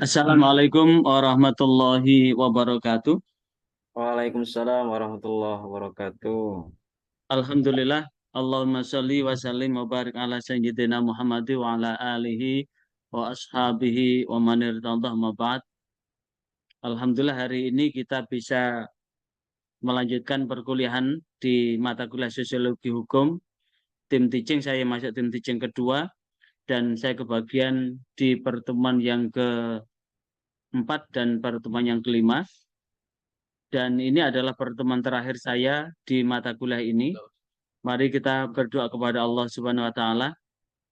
Assalamualaikum warahmatullahi wabarakatuh. Waalaikumsalam warahmatullahi wabarakatuh. Alhamdulillah. Allahumma sholli wa sallim wa barik ala sayyidina Muhammad wa ala alihi wa ashabihi wa man irtadah ma ba'd. Alhamdulillah hari ini kita bisa melanjutkan perkuliahan di mata kuliah Sosiologi Hukum. Tim teaching saya masuk tim teaching kedua dan saya kebagian di pertemuan yang keempat dan pertemuan yang kelima. Dan ini adalah pertemuan terakhir saya di mata kuliah ini. Mari kita berdoa kepada Allah Subhanahu wa taala.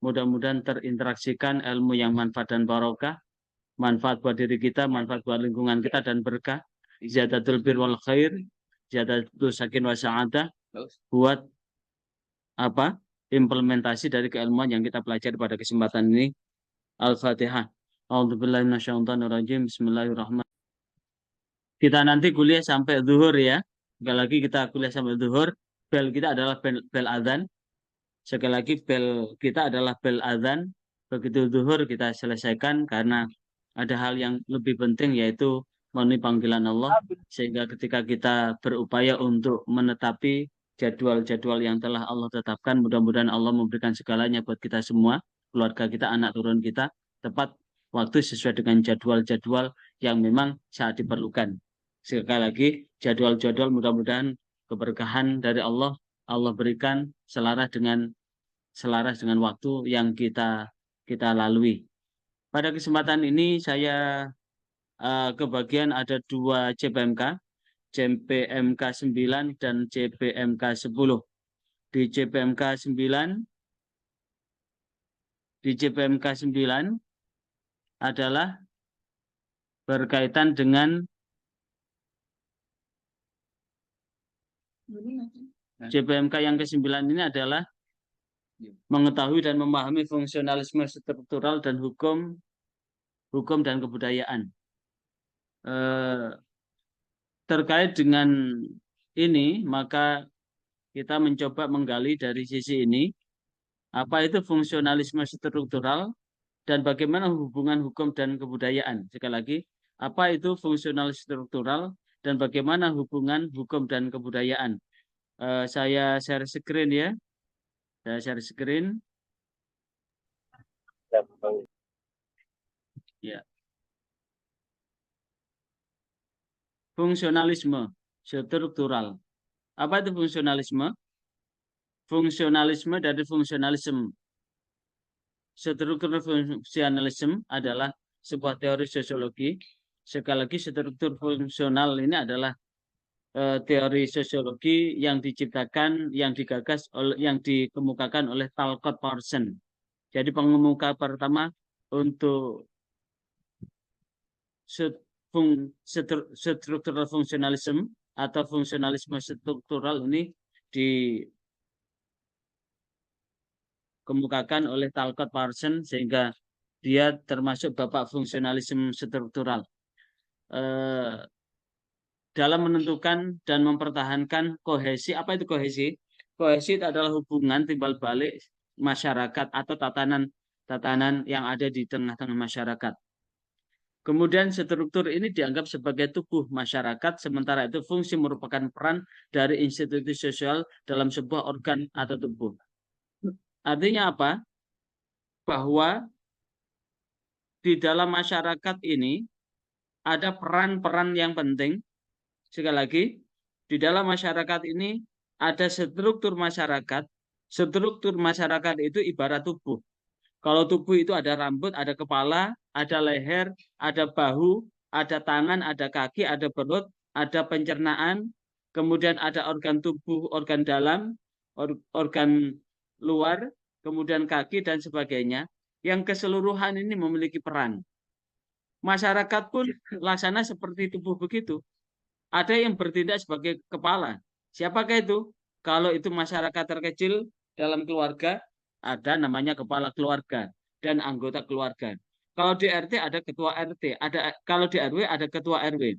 Mudah-mudahan terinteraksikan ilmu yang manfaat dan barokah, manfaat buat diri kita, manfaat buat lingkungan kita dan berkah. Ziyadatul bir wal khair, ziyadatul sakin wa sa'adah buat apa? Implementasi dari keilmuan yang kita pelajari pada kesempatan ini. Al-Fatihah. A'udzubillahi minasyaitonirrajim. Bismillahirrahmanirrahim. Kita nanti kuliah sampai zuhur ya. Sekali lagi kita kuliah sampai zuhur. Bel kita adalah bel adzan. Sekali lagi bel kita adalah bel adzan. Begitu zuhur kita selesaikan karena ada hal yang lebih penting yaitu memenuhi panggilan Allah. Sehingga ketika kita berupaya untuk menetapi jadwal-jadwal yang telah Allah tetapkan, mudah-mudahan Allah memberikan segalanya buat kita semua, keluarga kita, anak turun kita, tepat waktu sesuai dengan jadwal-jadwal yang memang saat diperlukan. Sekali lagi, jadwal-jadwal mudah-mudahan keberkahan dari Allah, Allah berikan selaras dengan waktu yang kita lalui. Pada kesempatan ini saya kebagian ada dua CPMK, CPMK 9 dan CPMK 10. Di CPMK 9, di CPMK 9 adalah berkaitan dengan CPMK yang ke-9 ini adalah mengetahui dan memahami fungsionalisme struktural dan hukum dan kebudayaan. Terkait dengan ini, maka kita mencoba menggali dari sisi ini, apa itu fungsionalisme struktural dan bagaimana hubungan hukum dan kebudayaan. Sekali lagi, apa itu fungsional struktural dan bagaimana hubungan hukum dan kebudayaan. Saya share screen ya. Saya share screen. Ya. Fungsionalisme struktural. Apa itu fungsionalisme? Fungsionalisme dari fungsionalisme. Struktur fungsionalisme adalah sebuah teori sosiologi. Sekali lagi, struktur fungsional ini adalah teori sosiologi yang diciptakan, yang digagas, yang dikemukakan oleh Talcott Parsons. Jadi pengemuka pertama untuk struktural fungsionalisme atau fungsionalisme struktural ini dikemukakan oleh Talcott Parsons sehingga dia termasuk bapak fungsionalisme struktural. Dalam menentukan dan mempertahankan kohesi. Apa itu kohesi? Kohesi itu adalah hubungan timbal balik masyarakat atau tatanan yang ada di tengah-tengah masyarakat. Kemudian struktur ini dianggap sebagai tubuh masyarakat, sementara itu fungsi merupakan peran dari institusi sosial dalam sebuah organ atau tubuh. Artinya apa? Bahwa di dalam masyarakat ini ada peran-peran yang penting. Sekali lagi, di dalam masyarakat ini ada struktur masyarakat. Struktur masyarakat itu ibarat tubuh. Kalau tubuh itu ada rambut, ada kepala, ada leher, ada bahu, ada tangan, ada kaki, ada perut, ada pencernaan, kemudian ada organ tubuh, organ dalam, organ luar, kemudian kaki dan sebagainya. Yang keseluruhan ini memiliki peran. Masyarakat pun laksana seperti tubuh begitu. Ada yang bertindak sebagai kepala. Siapakah itu? Kalau itu masyarakat terkecil dalam keluarga, ada namanya kepala keluarga dan anggota keluarga. Kalau di RT ada ketua RT, kalau di RW ada ketua RW.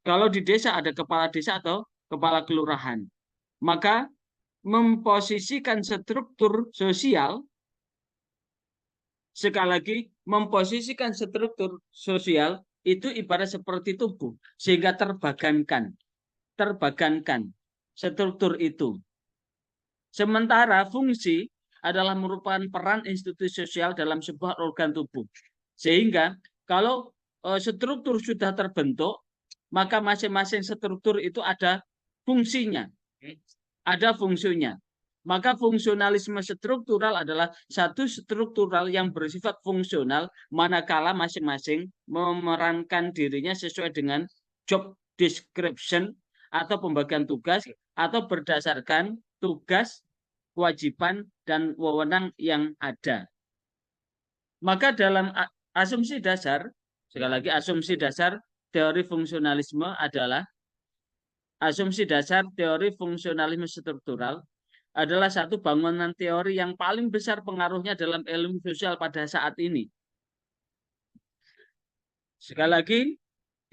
Kalau di desa ada kepala desa atau kepala kelurahan. Maka memposisikan struktur sosial Sekali lagi, memposisikan struktur sosial itu ibarat seperti tubuh, sehingga terbagankan struktur itu. Sementara fungsi adalah merupakan peran institusi sosial dalam sebuah organ tubuh. Sehingga kalau struktur sudah terbentuk, maka masing-masing struktur itu ada fungsinya. Ada fungsinya. Maka fungsionalisme struktural adalah satu struktural yang bersifat fungsional manakala masing-masing memerankan dirinya sesuai dengan job description atau pembagian tugas atau berdasarkan tugas, kewajiban, dan wewenang yang ada. Maka dalam asumsi dasar, sekali lagi asumsi dasar teori fungsionalisme adalah asumsi dasar teori fungsionalisme struktural adalah satu bangunan teori yang paling besar pengaruhnya dalam ilmu sosial pada saat ini. Sekali lagi,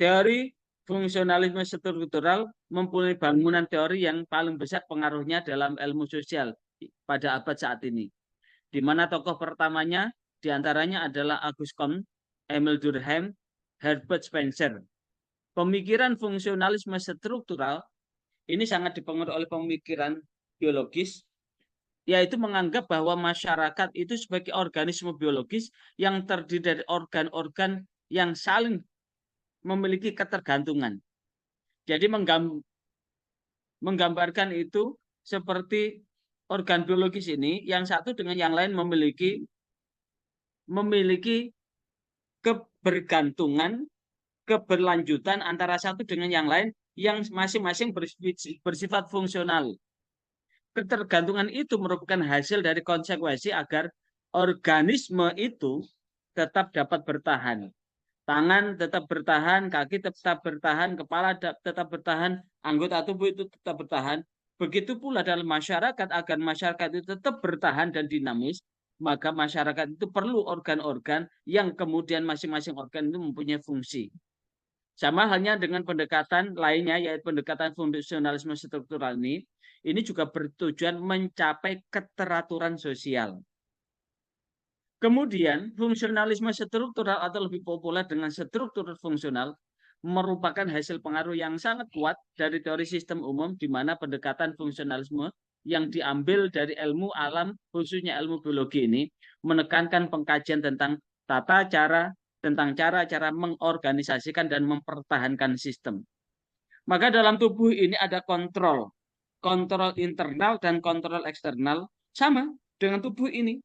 teori fungsionalisme struktural mempunyai bangunan teori yang paling besar pengaruhnya dalam ilmu sosial pada abad saat ini. Di mana tokoh pertamanya diantaranya adalah Auguste Comte, Emile Durkheim, Herbert Spencer. Pemikiran fungsionalisme struktural ini sangat dipengaruhi oleh pemikiran biologis, yaitu menganggap bahwa masyarakat itu sebagai organisme biologis yang terdiri dari organ-organ yang saling memiliki ketergantungan. Jadi menggambarkan itu seperti organ biologis ini yang satu dengan yang lain memiliki kebergantungan, keberlanjutan antara satu dengan yang lain yang masing-masing bersifat fungsional. Ketergantungan itu merupakan hasil dari konsekuensi agar organisme itu tetap dapat bertahan. Tangan tetap bertahan, kaki tetap bertahan, kepala tetap bertahan, anggota tubuh itu tetap bertahan. Begitu pula dalam masyarakat, agar masyarakat itu tetap bertahan dan dinamis, maka masyarakat itu perlu organ-organ yang kemudian masing-masing organ itu mempunyai fungsi. Sama halnya dengan pendekatan lainnya, yaitu pendekatan fungsionalisme struktural ini juga bertujuan mencapai keteraturan sosial. Kemudian, fungsionalisme struktural atau lebih populer dengan struktur fungsional merupakan hasil pengaruh yang sangat kuat dari teori sistem umum, di mana pendekatan fungsionalisme yang diambil dari ilmu alam, khususnya ilmu biologi ini, menekankan pengkajian tentang tentang cara-cara mengorganisasikan dan mempertahankan sistem. Maka dalam tubuh ini ada kontrol internal dan kontrol eksternal, sama dengan tubuh ini.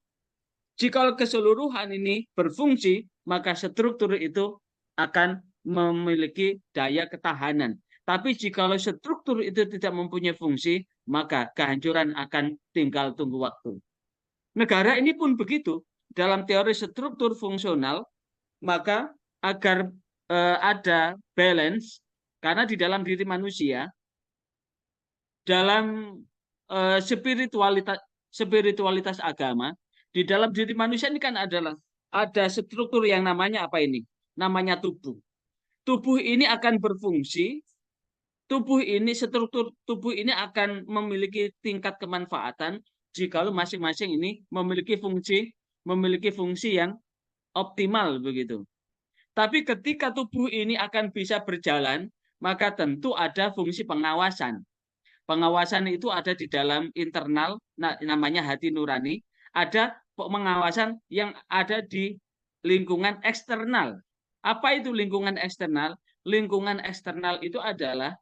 Jika keseluruhan ini berfungsi, maka struktur itu akan memiliki daya ketahanan. Tapi jika struktur itu tidak mempunyai fungsi, maka kehancuran akan tinggal tunggu waktu. Negara ini pun begitu. Dalam teori struktur fungsional, maka agar ada balance, karena di dalam diri manusia, dalam spiritualitas agama, di dalam diri manusia ini kan ada struktur yang namanya apa ini? Namanya tubuh. Tubuh ini akan berfungsi, struktur tubuh ini akan memiliki tingkat kemanfaatan jika masing-masing ini memiliki fungsi yang optimal begitu. Tapi ketika tubuh ini akan bisa berjalan, maka tentu ada fungsi pengawasan. Pengawasan itu ada di dalam internal, namanya hati nurani. Ada pengawasan yang ada di lingkungan eksternal. Apa itu lingkungan eksternal? Lingkungan eksternal itu adalah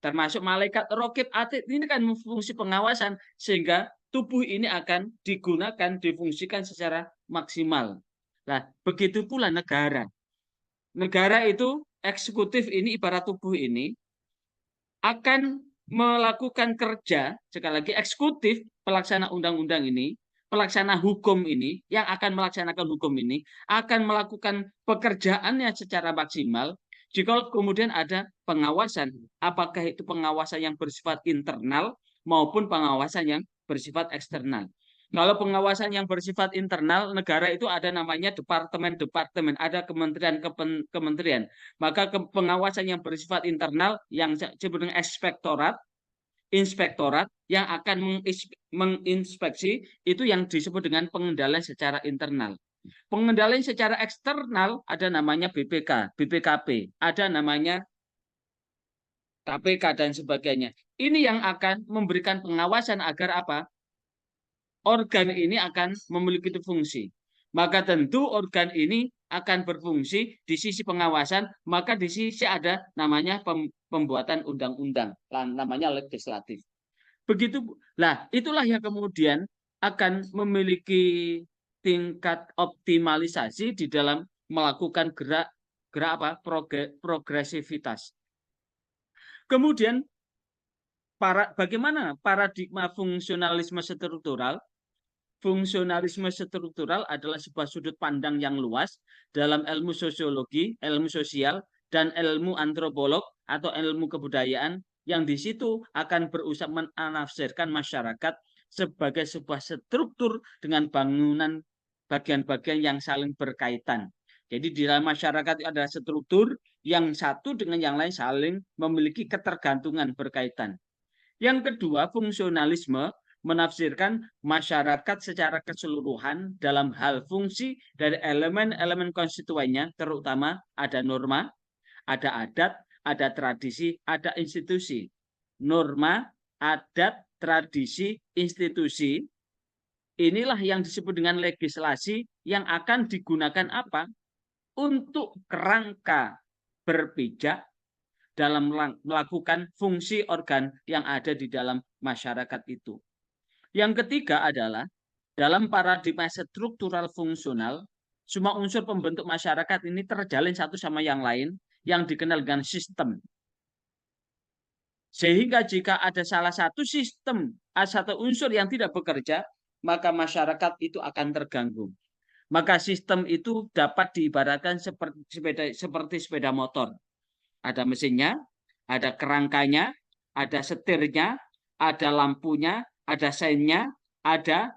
termasuk malaikat, rokib, atid, ini kan fungsi pengawasan, sehingga tubuh ini akan digunakan, difungsikan secara maksimal. Nah, begitu pula negara. Negara itu, eksekutif ini ibarat tubuh ini, akan melakukan kerja, sekali lagi eksekutif, pelaksana undang-undang ini, pelaksana hukum ini, yang akan melaksanakan hukum ini, akan melakukan pekerjaannya secara maksimal, jika kemudian ada pengawasan, apakah itu pengawasan yang bersifat internal maupun pengawasan yang bersifat eksternal. Kalau pengawasan yang bersifat internal, negara itu ada namanya departemen-departemen, ada kementerian-kementerian. Maka pengawasan yang bersifat internal yang disebut dengan inspektorat, inspektorat yang akan menginspeksi, itu yang disebut dengan pengendalian secara internal. Pengendalian secara eksternal ada namanya BPK, BPKP, ada namanya KPK dan sebagainya. Ini yang akan memberikan pengawasan agar apa? Organ ini akan memiliki fungsi. Maka tentu organ ini akan berfungsi di sisi pengawasan, maka di sisi ada namanya pembuatan undang-undang, namanya legislatif. Begitu, lah itulah yang kemudian akan memiliki tingkat optimalisasi di dalam melakukan gerak apa progresivitas. Kemudian bagaimana paradigma fungsionalisme struktural? Fungsionalisme struktural adalah sebuah sudut pandang yang luas dalam ilmu sosiologi, ilmu sosial, dan ilmu antropolog atau ilmu kebudayaan yang di situ akan berusaha menafsirkan masyarakat sebagai sebuah struktur dengan bangunan bagian-bagian yang saling berkaitan. Jadi di dalam masyarakat itu adalah struktur yang satu dengan yang lain saling memiliki ketergantungan berkaitan. Yang kedua, fungsionalisme menafsirkan masyarakat secara keseluruhan dalam hal fungsi dari elemen-elemen konstituennya, terutama ada norma, ada adat, ada tradisi, ada institusi. Norma, adat, tradisi, institusi, inilah yang disebut dengan legislasi yang akan digunakan apa? Untuk kerangka berpijak dalam melakukan fungsi organ yang ada di dalam masyarakat itu. Yang ketiga adalah dalam paradigma struktural fungsional, semua unsur pembentuk masyarakat ini terjalin satu sama yang lain yang dikenal dengan sistem. Sehingga jika ada salah satu sistem, satu unsur yang tidak bekerja, maka masyarakat itu akan terganggu. Maka sistem itu dapat diibaratkan seperti sepeda motor. Ada mesinnya, ada kerangkanya, ada setirnya, ada lampunya, ada seinnya, ada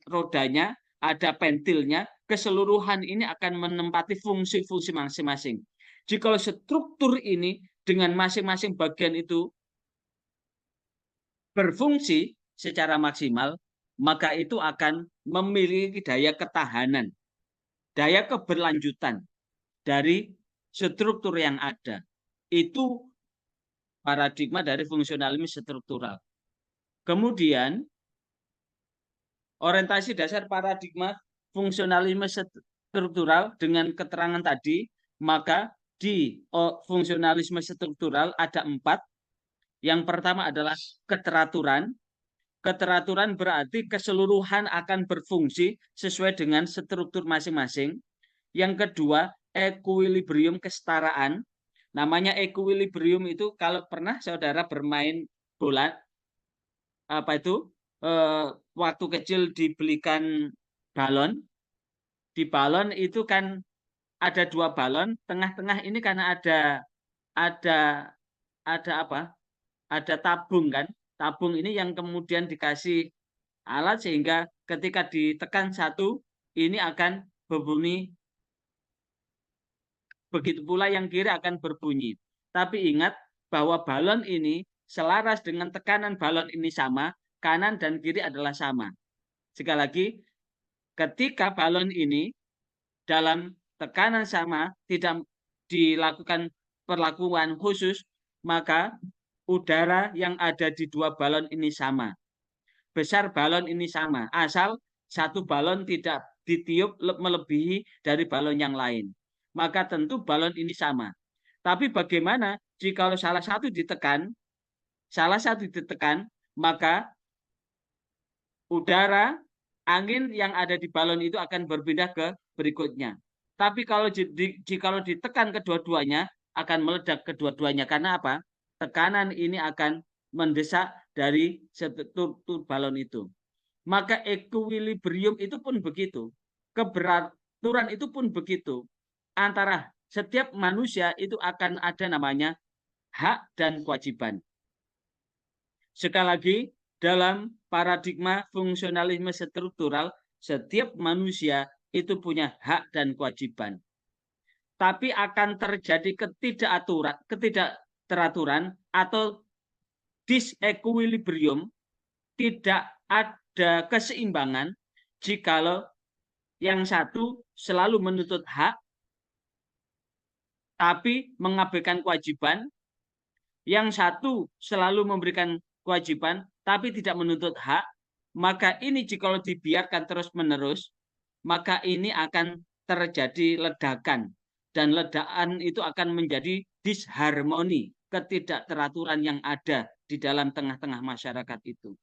rodanya, ada pentilnya. Keseluruhan ini akan menempati fungsi-fungsi masing-masing. Jika struktur ini dengan masing-masing bagian itu berfungsi secara maksimal, maka itu akan memiliki daya ketahanan, daya keberlanjutan dari struktur yang ada. Itu paradigma dari fungsionalisme struktural. Kemudian, orientasi dasar paradigma fungsionalisme struktural dengan keterangan tadi, maka di fungsionalisme struktural ada 4. Yang pertama adalah keteraturan. Keteraturan berarti keseluruhan akan berfungsi sesuai dengan struktur masing-masing. Yang kedua, equilibrium, kesetaraan. Namanya equilibrium itu kalau pernah saudara bermain bola, apa itu, waktu kecil dibelikan balon. Di balon itu kan ada 2 balon, tengah-tengah ini karena ada apa? Ada tabung kan? Tabung ini yang kemudian dikasih alat sehingga ketika ditekan satu, ini akan berbunyi. Begitu pula yang kiri akan berbunyi. Tapi ingat bahwa balon ini selaras dengan tekanan balon ini sama, kanan dan kiri adalah sama. Sekali lagi, ketika balon ini dalam tekanan sama tidak dilakukan perlakuan khusus, maka udara yang ada di 2 balon ini sama. Besar balon ini sama, asal satu balon tidak ditiup melebihi dari balon yang lain. Maka tentu balon ini sama. Tapi bagaimana jika salah satu ditekan, maka udara, angin yang ada di balon itu akan berpindah ke berikutnya. Tapi kalau ditekan kedua-duanya, akan meledak kedua-duanya. Karena apa? Tekanan ini akan mendesak dari struktur balon itu. Maka equilibrium itu pun begitu. Keberaturan itu pun begitu. Antara setiap manusia itu akan ada namanya hak dan kewajiban. Sekali lagi, dalam paradigma fungsionalisme struktural, setiap manusia itu punya hak dan kewajiban. Tapi akan terjadi ketidakteraturan atau disequilibrium, tidak ada keseimbangan jikalau yang satu selalu menuntut hak tapi mengabaikan kewajiban, yang satu selalu memberikan kewajiban tapi tidak menuntut hak, maka ini jikalau dibiarkan terus-menerus, maka ini akan terjadi ledakan. Dan ledakan itu akan menjadi disharmoni, ketidakteraturan yang ada di dalam tengah-tengah masyarakat itu.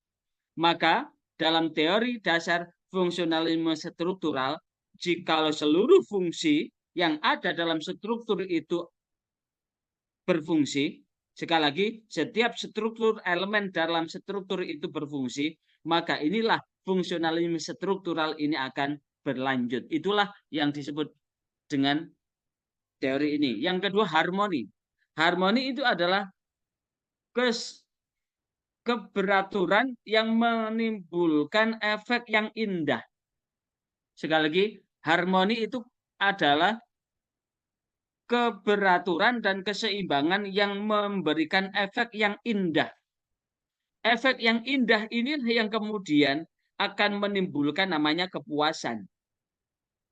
Maka dalam teori dasar fungsionalisme struktural, jikalau seluruh fungsi yang ada dalam struktur itu berfungsi, sekali lagi, setiap struktur elemen dalam struktur itu berfungsi, maka inilah fungsionalisme struktural ini akan berlanjut. Itulah yang disebut dengan teori ini. Yang kedua, harmoni. Harmoni itu adalah keberaturan yang menimbulkan efek yang indah. Sekali lagi, harmoni itu adalah keberaturan dan keseimbangan yang memberikan efek yang indah. Efek yang indah ini yang kemudian akan menimbulkan namanya kepuasan.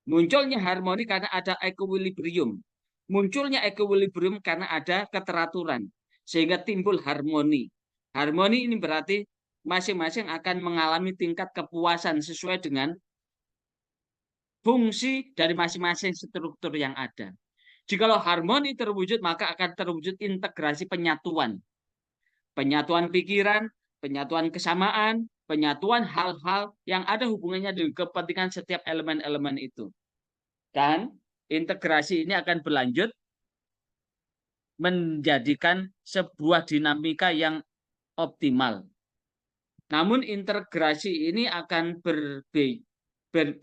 Munculnya harmoni karena ada equilibrium. Munculnya equilibrium karena ada keteraturan. Sehingga timbul harmoni. Harmoni ini berarti masing-masing akan mengalami tingkat kepuasan sesuai dengan fungsi dari masing-masing struktur yang ada. Jikalau harmoni terwujud, maka akan terwujud integrasi penyatuan. Penyatuan pikiran, penyatuan kesamaan, penyatuan hal-hal yang ada hubungannya dengan kepentingan setiap elemen-elemen itu. Dan integrasi ini akan berlanjut menjadikan sebuah dinamika yang optimal. Namun integrasi ini akan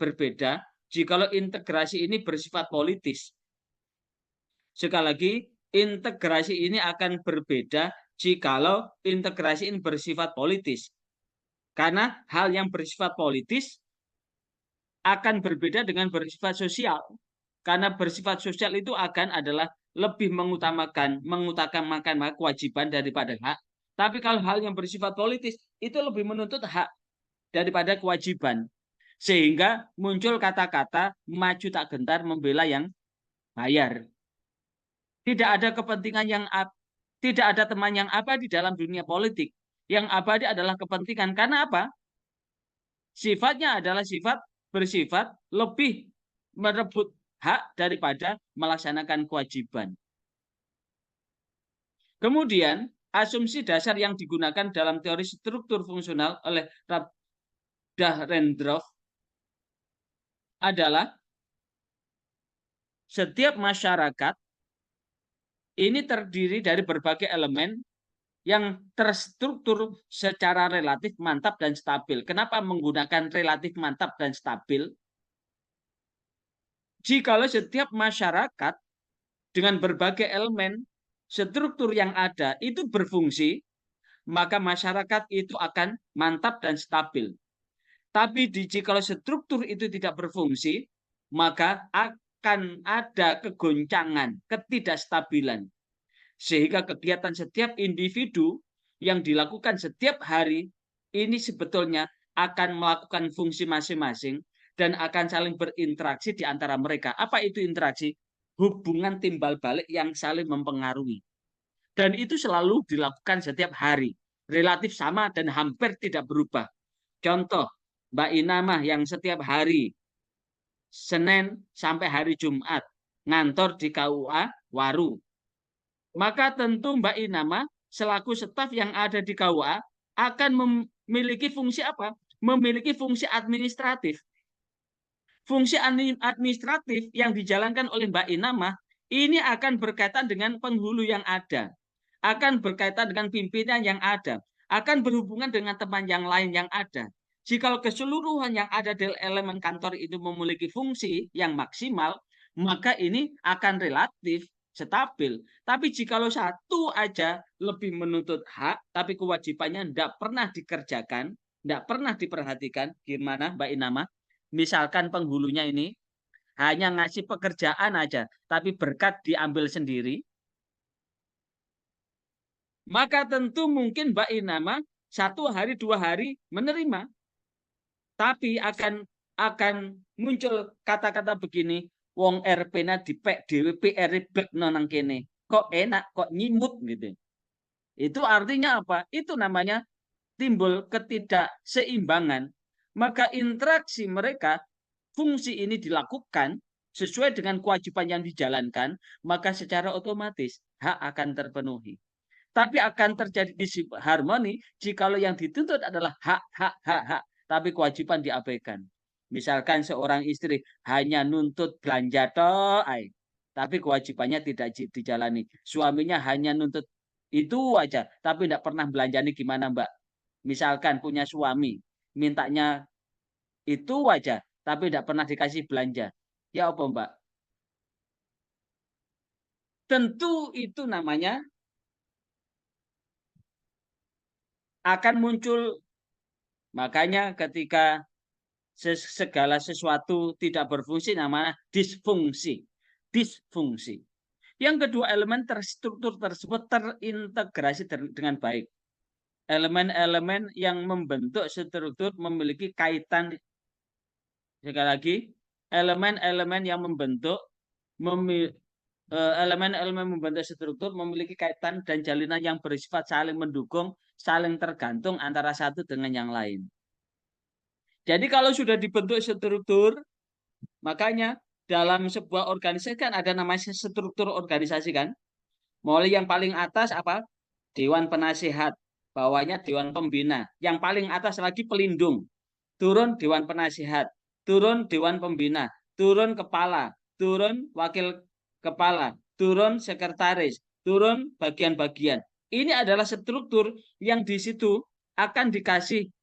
berbeda jikalau integrasi ini bersifat politis. Sekali lagi, integrasi ini akan berbeda jikalau integrasi ini bersifat politis. Karena hal yang bersifat politis akan berbeda dengan bersifat sosial. Karena bersifat sosial itu akan adalah lebih mengutamakan kewajiban daripada hak. Tapi kalau hal yang bersifat politis itu lebih menuntut hak daripada kewajiban. Sehingga muncul kata-kata maju tak gentar membela yang bayar. Tidak ada kepentingan tidak ada teman yang abadi dalam dunia politik. Yang abadi adalah kepentingan. Karena apa? Sifatnya adalah bersifat lebih merebut hak daripada melaksanakan kewajiban. Kemudian, asumsi dasar yang digunakan dalam teori struktur fungsional oleh Dahrendorf adalah setiap masyarakat ini terdiri dari berbagai elemen yang terstruktur secara relatif mantap dan stabil. Kenapa menggunakan relatif mantap dan stabil? Jikalau setiap masyarakat dengan berbagai elemen struktur yang ada itu berfungsi, maka masyarakat itu akan mantap dan stabil. Tapi jikalau struktur itu tidak berfungsi, maka akan ada kegoncangan, ketidakstabilan. Sehingga kegiatan setiap individu yang dilakukan setiap hari ini sebetulnya akan melakukan fungsi masing-masing dan akan saling berinteraksi di antara mereka. Apa itu interaksi? Hubungan timbal balik yang saling mempengaruhi. Dan itu selalu dilakukan setiap hari. Relatif sama dan hampir tidak berubah. Contoh, Mbak Inamah yang setiap hari Senin sampai hari Jumat ngantor di KUA Waru. Maka tentu Mbak Inamah selaku staf yang ada di KUA akan memiliki fungsi apa? Memiliki fungsi administratif. Fungsi administratif yang dijalankan oleh Mbak Inamah ini akan berkaitan dengan penghulu yang ada, akan berkaitan dengan pimpinan yang ada, akan berhubungan dengan teman yang lain yang ada. Jika keseluruhan yang ada di elemen kantor itu memiliki fungsi yang maksimal, maka ini akan relatif stabil. Tapi jikalau satu aja lebih menuntut hak, tapi kewajibannya tidak pernah dikerjakan, tidak pernah diperhatikan, gimana Mbak Inamah? Misalkan penghulunya ini hanya ngasih pekerjaan aja, tapi berkat diambil sendiri, maka tentu mungkin Mbak Inama 1 hari 2 hari menerima, tapi akan muncul kata-kata begini, wong RP-na dipek dhewe PR bekno nang kene. Kok enak, kok nyimut gitu. Itu artinya apa? Itu namanya timbul ketidakseimbangan. Maka interaksi mereka, fungsi ini dilakukan sesuai dengan kewajiban yang dijalankan, maka secara otomatis hak akan terpenuhi. Tapi akan terjadi disharmoni jikalau yang dituntut adalah hak, tapi kewajiban diabaikan. Misalkan seorang istri hanya nuntut belanja toh, tapi kewajibannya tidak dijalani. Suaminya hanya nuntut itu aja, tapi tidak pernah belanjani gimana Mbak? Misalkan punya suami, mintanya itu aja, tapi tidak pernah dikasih belanja. Ya apa Mbak? Tentu itu namanya akan muncul. Makanya ketika segala sesuatu tidak berfungsi namanya disfungsi. Disfungsi. Yang kedua, elemen terstruktur tersebut terintegrasi dengan baik. Elemen-elemen yang membentuk struktur memiliki kaitan, sekali lagi, elemen-elemen yang membentuk elemen-elemen membentuk struktur memiliki kaitan dan jalinan yang bersifat saling mendukung, saling tergantung antara satu dengan yang lain. Jadi kalau sudah dibentuk struktur, makanya dalam sebuah organisasi kan ada namanya struktur organisasi kan. Mulai yang paling atas apa? Dewan Penasihat, bawahnya Dewan Pembina, yang paling atas lagi pelindung. Turun Dewan Penasihat, turun Dewan Pembina, turun kepala, turun wakil kepala, turun sekretaris, turun bagian-bagian. Ini adalah struktur yang di situ akan dikasih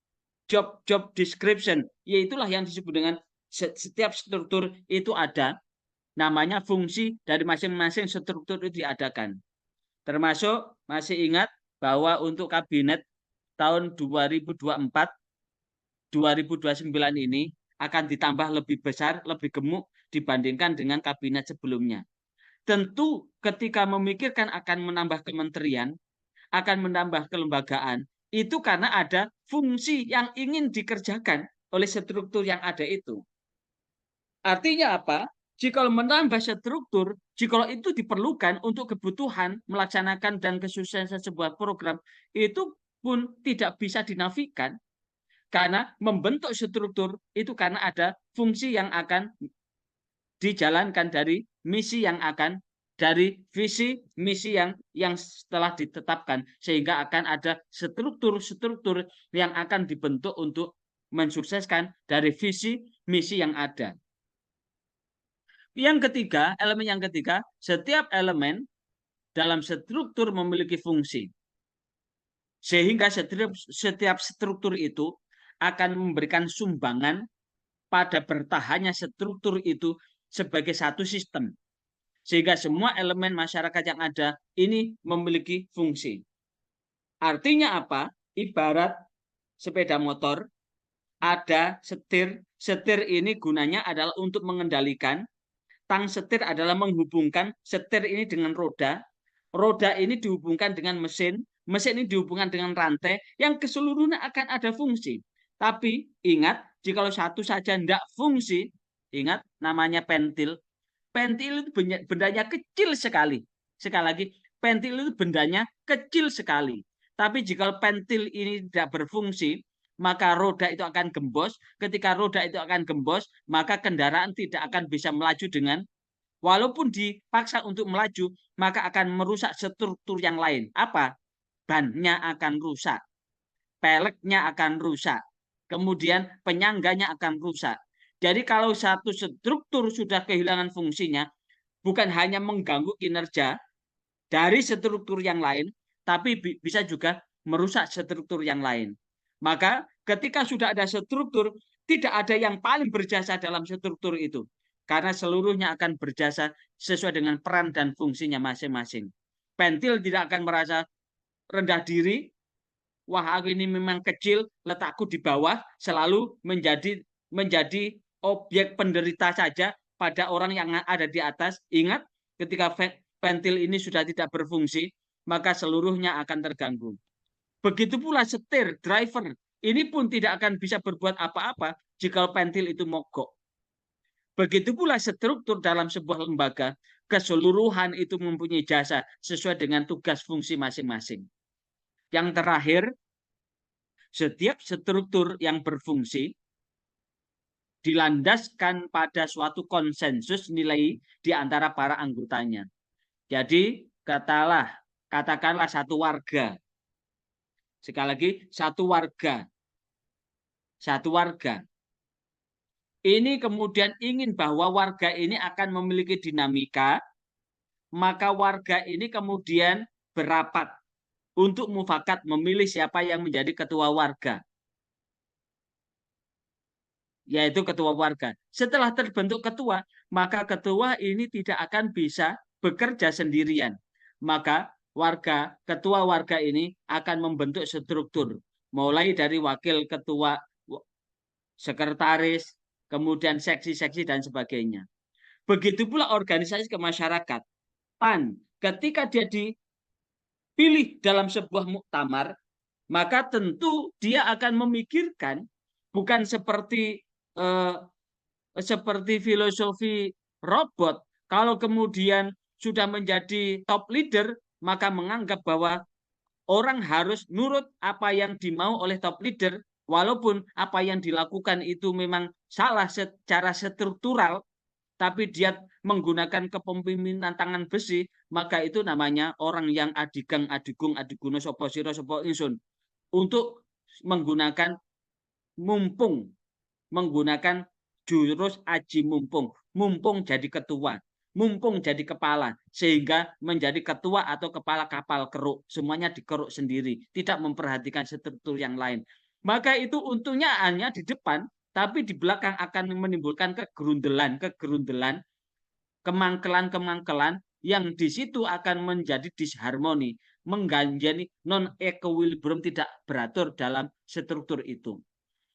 job description, yaitulah yang disebut dengan setiap struktur itu ada namanya fungsi dari masing-masing struktur itu diadakan. Termasuk masih ingat bahwa untuk kabinet tahun 2024-2029 ini akan ditambah lebih besar, lebih gemuk dibandingkan dengan kabinet sebelumnya. Tentu ketika memikirkan akan menambah kementerian, akan menambah kelembagaan, itu karena ada fungsi yang ingin dikerjakan oleh struktur yang ada itu. Artinya apa? Jika menambah struktur, jika itu diperlukan untuk kebutuhan melaksanakan dan kesuksesan sebuah program, itu pun tidak bisa dinafikan. Karena membentuk struktur itu karena ada fungsi yang akan dijalankan dari misi yang akan dari visi misi yang setelah ditetapkan, sehingga akan ada struktur-struktur yang akan dibentuk untuk mensukseskan dari visi misi yang ada. Yang ketiga, elemen yang ketiga, setiap elemen dalam struktur memiliki fungsi. Sehingga setiap struktur itu akan memberikan sumbangan pada bertahannya struktur itu sebagai satu sistem. Sehingga semua elemen masyarakat yang ada ini memiliki fungsi. Artinya apa? Ibarat sepeda motor, ada setir. Setir ini gunanya adalah untuk mengendalikan. Tang setir adalah menghubungkan setir ini dengan roda. Roda ini dihubungkan dengan mesin. Mesin ini dihubungkan dengan rantai. Yang keseluruhannya akan ada fungsi. Tapi ingat, jika satu saja tidak fungsi, ingat namanya pentil. Pentil itu bendanya kecil sekali. Sekali lagi, pentil itu bendanya kecil sekali. Tapi jika pentil ini tidak berfungsi, maka roda itu akan gembos. Ketika roda itu akan gembos, maka kendaraan tidak akan bisa melaju dengan, walaupun dipaksa untuk melaju, maka akan merusak struktur yang lain. Apa? Bannya akan rusak, peleknya akan rusak, kemudian penyangganya akan rusak. Jadi kalau satu struktur sudah kehilangan fungsinya, bukan hanya mengganggu kinerja dari struktur yang lain, tapi bisa juga merusak struktur yang lain. Maka ketika sudah ada struktur, tidak ada yang paling berjasa dalam struktur itu. Karena seluruhnya akan berjasa sesuai dengan peran dan fungsinya masing-masing. Pentil tidak akan merasa rendah diri, wah aku ini memang kecil, letakku di bawah, selalu menjadi objek penderita saja pada orang yang ada di atas. Ingat, ketika pentil ini sudah tidak berfungsi, maka seluruhnya akan terganggu. Begitu pula setir, driver, ini pun tidak akan bisa berbuat apa-apa jika pentil itu mogok. Begitu pula struktur dalam sebuah lembaga, keseluruhan itu mempunyai jasa sesuai dengan tugas fungsi masing-masing. Yang terakhir, setiap struktur yang berfungsi dilandaskan pada suatu konsensus nilai di antara para anggotanya. Jadi, katakanlah satu warga. Sekali lagi, satu warga. Ini kemudian ingin bahwa warga ini akan memiliki dinamika, maka warga ini kemudian berapat untuk mufakat memilih siapa yang menjadi ketua warga, yaitu ketua warga. Setelah terbentuk ketua, maka ketua ini tidak akan bisa bekerja sendirian. Maka ketua warga ini akan membentuk struktur, mulai dari wakil ketua, sekretaris, kemudian seksi-seksi dan sebagainya. Begitu pula organisasi kemasyarakatan. Ketika dia dipilih dalam sebuah muktamar, maka tentu dia akan memikirkan bukan seperti filosofi robot. Kalau kemudian sudah menjadi top leader, maka menganggap bahwa orang harus nurut apa yang dimau oleh top leader, walaupun apa yang dilakukan itu memang salah secara struktural, tapi dia menggunakan kepemimpinan tangan besi, maka itu namanya orang yang adigang, adigung, adiguno, sopo siro, sopo insun. Untuk menggunakan jurus aji mumpung jadi ketua, mumpung jadi kepala, sehingga menjadi ketua atau kepala kapal keruk, semuanya dikeruk sendiri, tidak memperhatikan struktur yang lain. Maka itu untungnya hanya di depan, tapi di belakang akan menimbulkan kegerundelan, kemangkelan yang di situ akan menjadi disharmoni, mengganjani non-equilibrium, tidak beratur dalam struktur itu.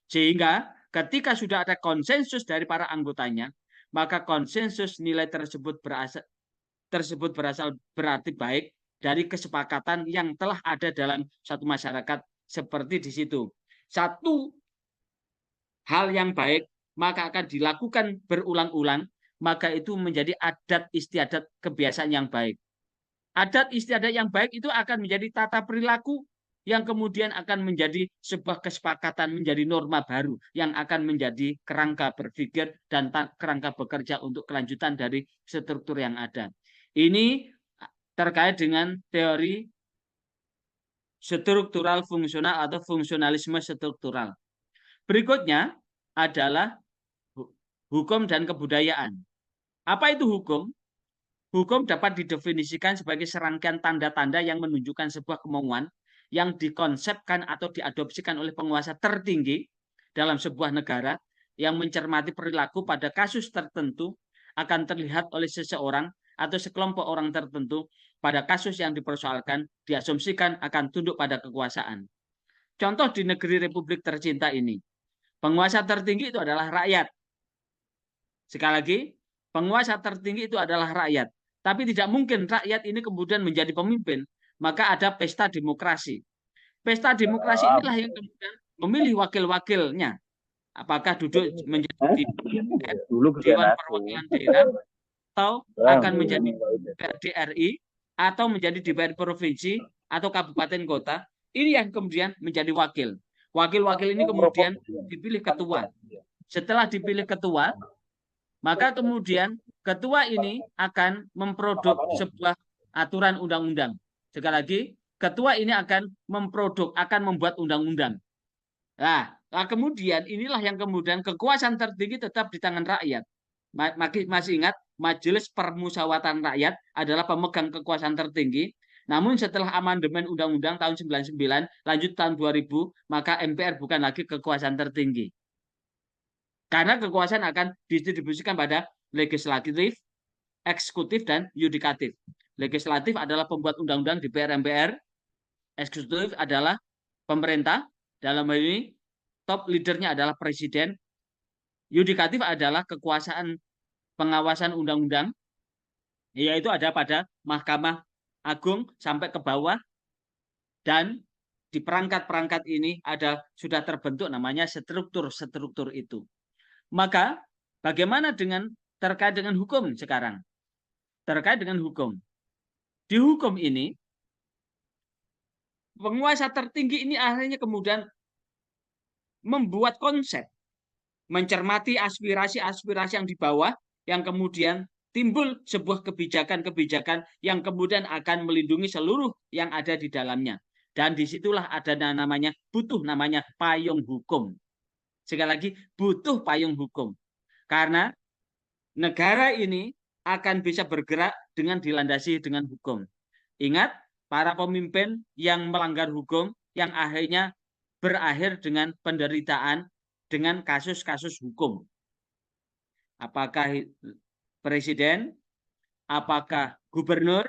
Sehingga ketika sudah ada konsensus dari para anggotanya, maka konsensus nilai tersebut berasal berarti baik dari kesepakatan yang telah ada dalam satu masyarakat. Seperti di situ, satu hal yang baik maka akan dilakukan berulang-ulang, maka itu menjadi adat istiadat kebiasaan yang baik. Adat istiadat yang baik itu akan menjadi tata perilaku yang kemudian akan menjadi sebuah kesepakatan, menjadi norma baru yang akan menjadi kerangka berpikir dan kerangka bekerja untuk kelanjutan dari struktur yang ada. Ini terkait dengan teori struktural fungsional atau fungsionalisme struktural. Berikutnya adalah hukum dan kebudayaan. Apa itu hukum? Hukum dapat didefinisikan sebagai serangkaian tanda-tanda yang menunjukkan sebuah kemauan yang dikonsepkan atau diadopsikan oleh penguasa tertinggi dalam sebuah negara yang mencermati perilaku pada kasus tertentu akan terlihat oleh seseorang atau sekelompok orang tertentu pada kasus yang dipersoalkan, diasumsikan akan tunduk pada kekuasaan. Contoh di negeri Republik tercinta ini, penguasa tertinggi itu adalah rakyat. Sekali lagi, penguasa tertinggi itu adalah rakyat. Tapi tidak mungkin rakyat ini kemudian menjadi pemimpin. Maka ada pesta demokrasi. Pesta demokrasi inilah yang kemudian memilih wakil-wakilnya. Apakah duduk menjadi Dewan Perwakilan Daerah, atau akan menjadi DPRD RI, atau menjadi DPR Provinsi, atau Kabupaten Kota. Ini yang kemudian menjadi wakil. Wakil-wakil ini kemudian dipilih ketua. Setelah dipilih ketua, maka kemudian ketua ini akan memproduk sebuah aturan undang-undang. Sekali lagi, ketua ini akan membuat undang-undang. Nah, kemudian inilah yang kemudian kekuasaan tertinggi tetap di tangan rakyat. Masih ingat, Majelis Permusyawaratan Rakyat adalah pemegang kekuasaan tertinggi. Namun setelah amandemen Undang-Undang tahun 99, lanjut tahun 2000, maka MPR bukan lagi kekuasaan tertinggi. Karena kekuasaan akan didistribusikan pada legislatif, eksekutif, dan yudikatif. Legislatif adalah pembuat undang-undang DPR MPR, eksekutif adalah pemerintah, dalam hal ini top leadernya adalah presiden, yudikatif adalah kekuasaan pengawasan undang-undang, yaitu ada pada Mahkamah agung sampai ke bawah, dan di perangkat-perangkat ini sudah terbentuk namanya struktur-struktur itu. Maka bagaimana terkait dengan hukum sekarang? Terkait dengan hukum. Di hukum ini, penguasa tertinggi ini akhirnya kemudian membuat konsep, mencermati aspirasi-aspirasi yang di bawah, yang kemudian timbul sebuah kebijakan-kebijakan yang kemudian akan melindungi seluruh yang ada di dalamnya. Dan disitulah ada butuh namanya payung hukum. Sekali lagi, butuh payung hukum. Karena negara ini akan bisa bergerak dengan dilandasi dengan hukum. Ingat, para pemimpin yang melanggar hukum, yang akhirnya berakhir dengan penderitaan dengan kasus-kasus hukum. Apakah presiden, apakah gubernur,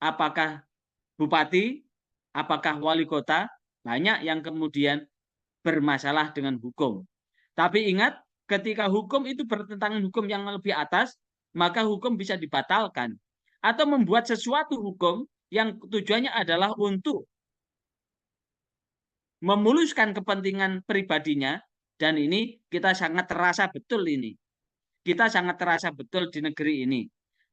apakah bupati, apakah wali kota, banyak yang kemudian bermasalah dengan hukum. Tapi ingat, ketika hukum itu bertentangan hukum yang lebih atas, maka hukum bisa dibatalkan. Atau membuat sesuatu hukum yang tujuannya adalah untuk memuluskan kepentingan pribadinya, dan ini kita sangat terasa betul ini. Kita sangat terasa betul di negeri ini.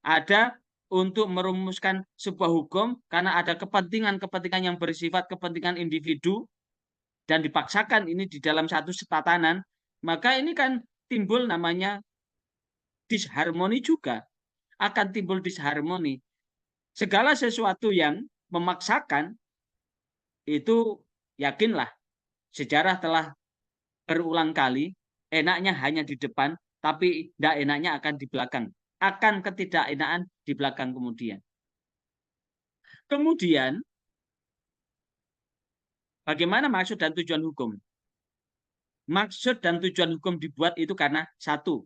Ada untuk merumuskan sebuah hukum karena ada kepentingan-kepentingan yang bersifat kepentingan individu dan dipaksakan ini di dalam satu tatanan, maka ini kan timbul namanya disharmoni juga. Akan timbul disharmoni. Segala sesuatu yang memaksakan itu, yakinlah, sejarah telah berulang kali, enaknya hanya di depan, tapi tidak enaknya akan di belakang. Akan ketidakenaan di belakang kemudian. Kemudian, bagaimana maksud dan tujuan hukum? Maksud dan tujuan hukum dibuat itu karena satu,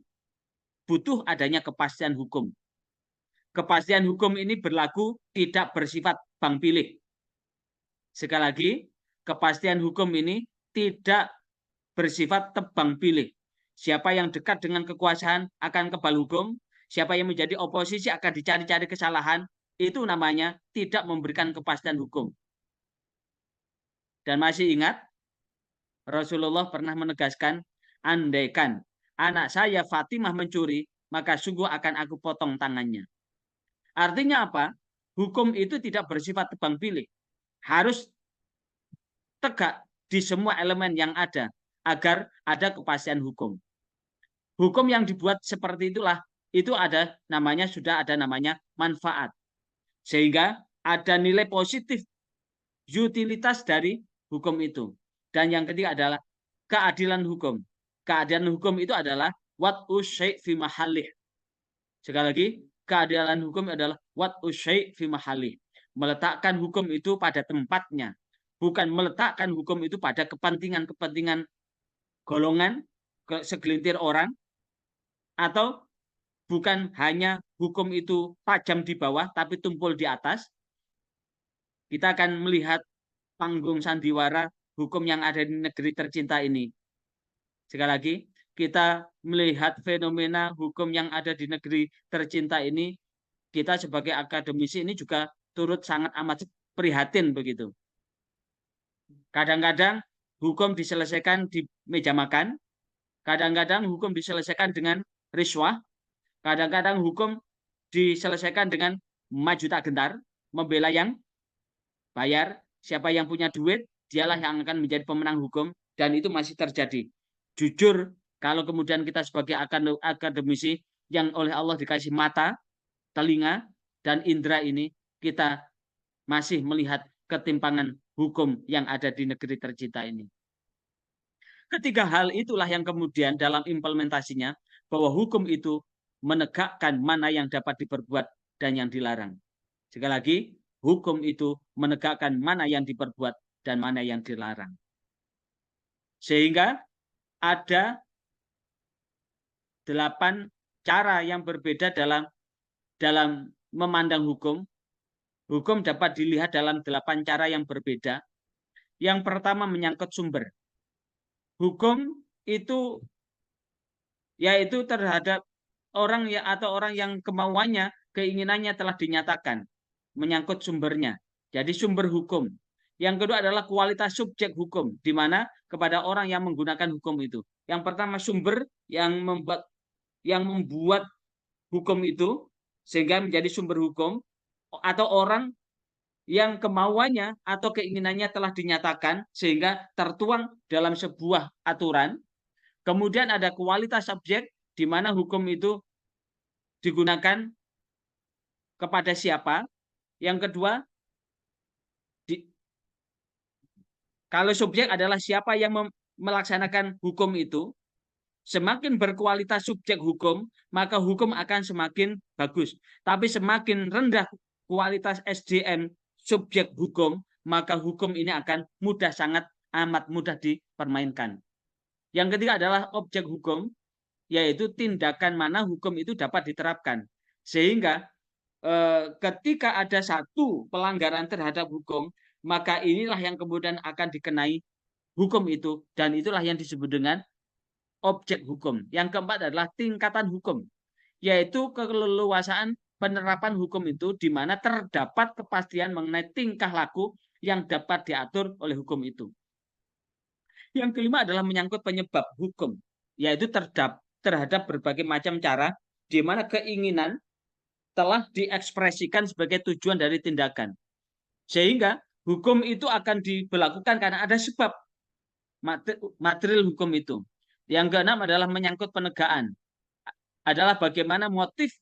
butuh adanya kepastian hukum. Kepastian hukum ini berlaku tidak bersifat bang pilih. Sekali lagi, kepastian hukum ini tidak bersifat tebang pilih. Siapa yang dekat dengan kekuasaan akan kebal hukum, siapa yang menjadi oposisi akan dicari-cari kesalahan, itu namanya tidak memberikan kepastian hukum. Dan masih ingat, Rasulullah pernah menegaskan, andaikan anak saya Fatimah mencuri, maka sungguh akan aku potong tangannya. Artinya apa? Hukum itu tidak bersifat tebang pilih. Harus tegak di semua elemen yang ada agar ada kepastian hukum. Hukum yang dibuat seperti itulah, itu sudah ada namanya manfaat. Sehingga ada nilai positif, utilitas dari hukum itu. Dan yang ketiga adalah keadilan hukum. Keadilan hukum itu adalah wat'u syai' fi mahallih. Sekali lagi, keadilan hukum adalah wat'u syai' fi mahallih. Meletakkan hukum itu pada tempatnya. Bukan meletakkan hukum itu pada kepentingan-kepentingan golongan, segelintir orang, atau bukan hanya hukum itu tajam di bawah tapi tumpul di atas. Kita akan melihat panggung sandiwara hukum yang ada di negeri tercinta ini. Sekali lagi, kita melihat fenomena hukum yang ada di negeri tercinta ini, kita sebagai akademisi ini juga turut sangat amat prihatin begitu. Kadang-kadang hukum diselesaikan di meja makan, kadang-kadang hukum diselesaikan dengan riswah, kadang-kadang hukum diselesaikan dengan maju tak gentar, membela yang bayar, siapa yang punya duit, dialah yang akan menjadi pemenang hukum, dan itu masih terjadi. Jujur, kalau kemudian kita sebagai akademisi yang oleh Allah dikasih mata, telinga, dan indera ini, kita masih melihat ketimpangan hukum yang ada di negeri tercinta ini. Ketiga hal itulah yang kemudian dalam implementasinya, bahwa hukum itu menegakkan mana yang dapat diperbuat dan yang dilarang. Sekali lagi, hukum itu menegakkan mana yang diperbuat dan mana yang dilarang. Sehingga ada 8 cara yang berbeda dalam memandang hukum. Hukum dapat dilihat dalam 8 cara yang berbeda. Yang pertama menyangkut sumber. Hukum itu yaitu terhadap orang yang kemauannya, keinginannya telah dinyatakan. menyangkut sumbernya. Jadi sumber hukum. Yang kedua adalah kualitas subjek hukum, di mana kepada orang yang menggunakan hukum itu. Yang pertama sumber yang membuat hukum itu sehingga menjadi sumber hukum, atau orang yang kemauannya atau keinginannya telah dinyatakan sehingga tertuang dalam sebuah aturan. Kemudian ada kualitas subjek, di mana hukum itu digunakan kepada siapa. Yang kedua, kalau subjek adalah siapa yang melaksanakan hukum itu, semakin berkualitas subjek hukum, maka hukum akan semakin bagus. Tapi semakin rendah kualitas SDM subjek hukum, maka hukum ini akan sangat amat mudah dipermainkan. Yang ketiga adalah objek hukum, yaitu tindakan mana hukum itu dapat diterapkan. Sehingga ketika ada satu pelanggaran terhadap hukum, maka inilah yang kemudian akan dikenai hukum itu, dan itulah yang disebut dengan objek hukum. Yang keempat adalah tingkatan hukum, yaitu keleluasaan penerapan hukum itu di mana terdapat kepastian mengenai tingkah laku yang dapat diatur oleh hukum itu. Yang kelima adalah menyangkut penyebab hukum, yaitu terhadap berbagai macam cara di mana keinginan telah diekspresikan sebagai tujuan dari tindakan. Sehingga hukum itu akan diberlakukan karena ada sebab material hukum itu. Yang keenam adalah menyangkut penegakan. Adalah bagaimana motif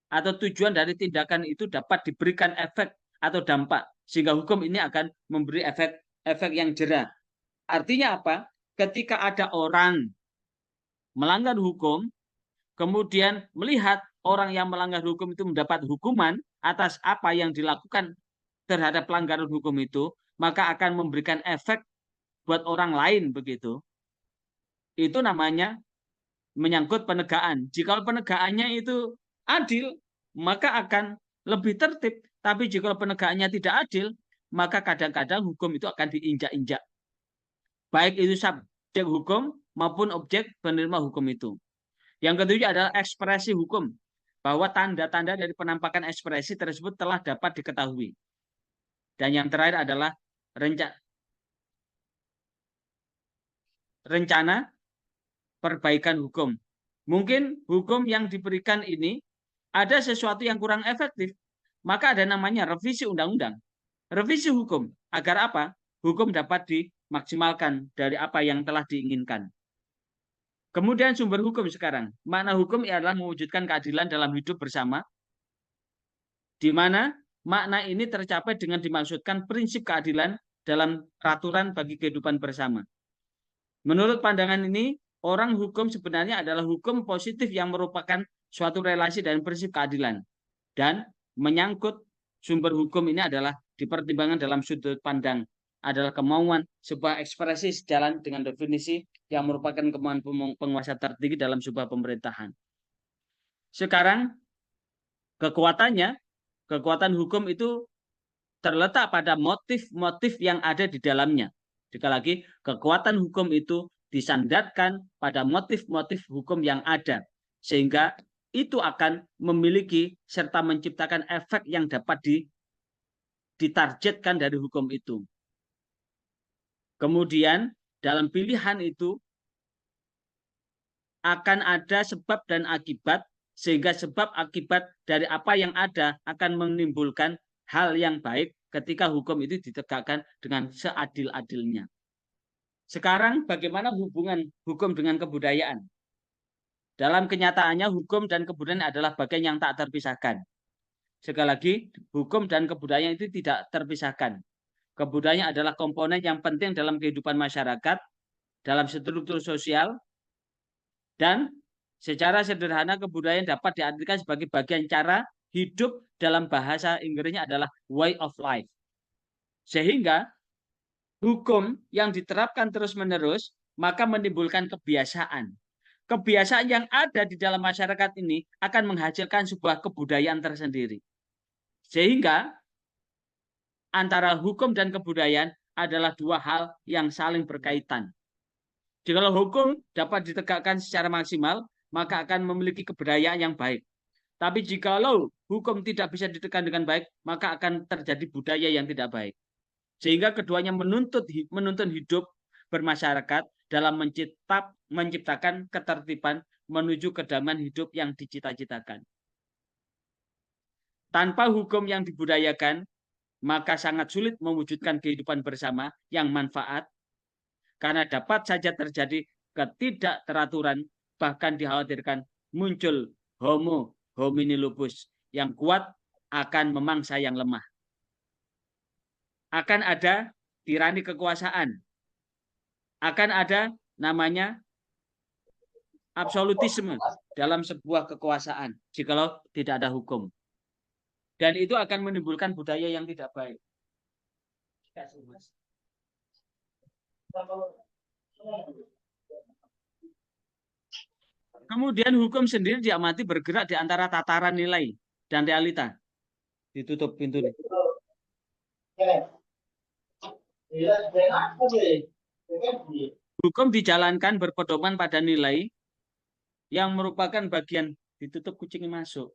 atau tujuan dari tindakan itu dapat diberikan efek atau dampak. Sehingga hukum ini akan memberi efek yang jera. Artinya apa? Ketika ada orang melanggar hukum, kemudian melihat orang yang melanggar hukum itu mendapat hukuman atas apa yang dilakukan terhadap pelanggaran hukum itu, maka akan memberikan efek buat orang lain begitu. Itu namanya menyangkut penegakan. Jika penegakannya itu adil, maka akan lebih tertib. Tapi jika penegakannya tidak adil, maka kadang-kadang hukum itu akan diinjak-injak. Baik itu subjek hukum maupun objek penerima hukum itu. Yang ketujuh adalah ekspresi hukum, bahwa tanda-tanda dari penampakan ekspresi tersebut telah dapat diketahui. Dan yang terakhir adalah rencana perbaikan hukum. Mungkin hukum yang diberikan ini ada sesuatu yang kurang efektif, maka ada namanya revisi undang-undang. Revisi hukum, agar apa? Hukum dapat dimaksimalkan dari apa yang telah diinginkan. Kemudian sumber hukum sekarang. Makna hukum adalah mewujudkan keadilan dalam hidup bersama, di mana makna ini tercapai dengan dimaksudkan prinsip keadilan dalam peraturan bagi kehidupan bersama. Menurut pandangan ini, orang hukum sebenarnya adalah hukum positif yang merupakan suatu relasi dan prinsip keadilan. Dan menyangkut sumber hukum ini adalah dipertimbangkan dalam sudut pandang, adalah kemauan sebuah ekspresi sejalan dengan definisi yang merupakan kemauan penguasa tertinggi dalam sebuah pemerintahan. Sekarang kekuatan hukum itu terletak pada motif-motif yang ada di dalamnya. Sekali lagi, kekuatan hukum itu disandarkan pada motif-motif hukum yang ada, sehingga itu akan memiliki serta menciptakan efek yang dapat ditargetkan dari hukum itu. Kemudian dalam pilihan itu akan ada sebab dan akibat, sehingga sebab akibat dari apa yang ada akan menimbulkan hal yang baik ketika hukum itu ditegakkan dengan seadil-adilnya. Sekarang bagaimana hubungan hukum dengan kebudayaan? Dalam kenyataannya hukum dan kebudayaan adalah bagian yang tak terpisahkan. Sekali lagi, hukum dan kebudayaan itu tidak terpisahkan. Kebudayaan adalah komponen yang penting dalam kehidupan masyarakat, dalam struktur sosial, dan secara sederhana kebudayaan dapat diartikan sebagai bagian cara hidup, dalam bahasa Inggrisnya adalah way of life. Sehingga hukum yang diterapkan terus-menerus maka menimbulkan kebiasaan. Kebiasaan yang ada di dalam masyarakat ini akan menghasilkan sebuah kebudayaan tersendiri. Sehingga antara hukum dan kebudayaan adalah dua hal yang saling berkaitan. Jika hukum dapat ditegakkan secara maksimal, maka akan memiliki kebudayaan yang baik. Tapi jikalau hukum tidak bisa ditekan dengan baik, maka akan terjadi budaya yang tidak baik. Sehingga keduanya menuntun hidup bermasyarakat dalam menciptakan ketertiban menuju kedamaian hidup yang dicita-citakan. Tanpa hukum yang dibudayakan, maka sangat sulit mewujudkan kehidupan bersama yang manfaat, karena dapat saja terjadi ketidakteraturan, bahkan dikhawatirkan muncul homo homini lupus yang kuat akan memangsa yang lemah. Akan ada tirani kekuasaan. Akan ada namanya absolutisme dalam sebuah kekuasaan jikalau tidak ada hukum. Dan itu akan menimbulkan budaya yang tidak baik. Kemudian hukum sendiri diamati bergerak di antara tataran nilai dan realita. Ditutup pintu nih. Hukum dijalankan berpedoman pada nilai yang merupakan bagian ditutup kucing masuk.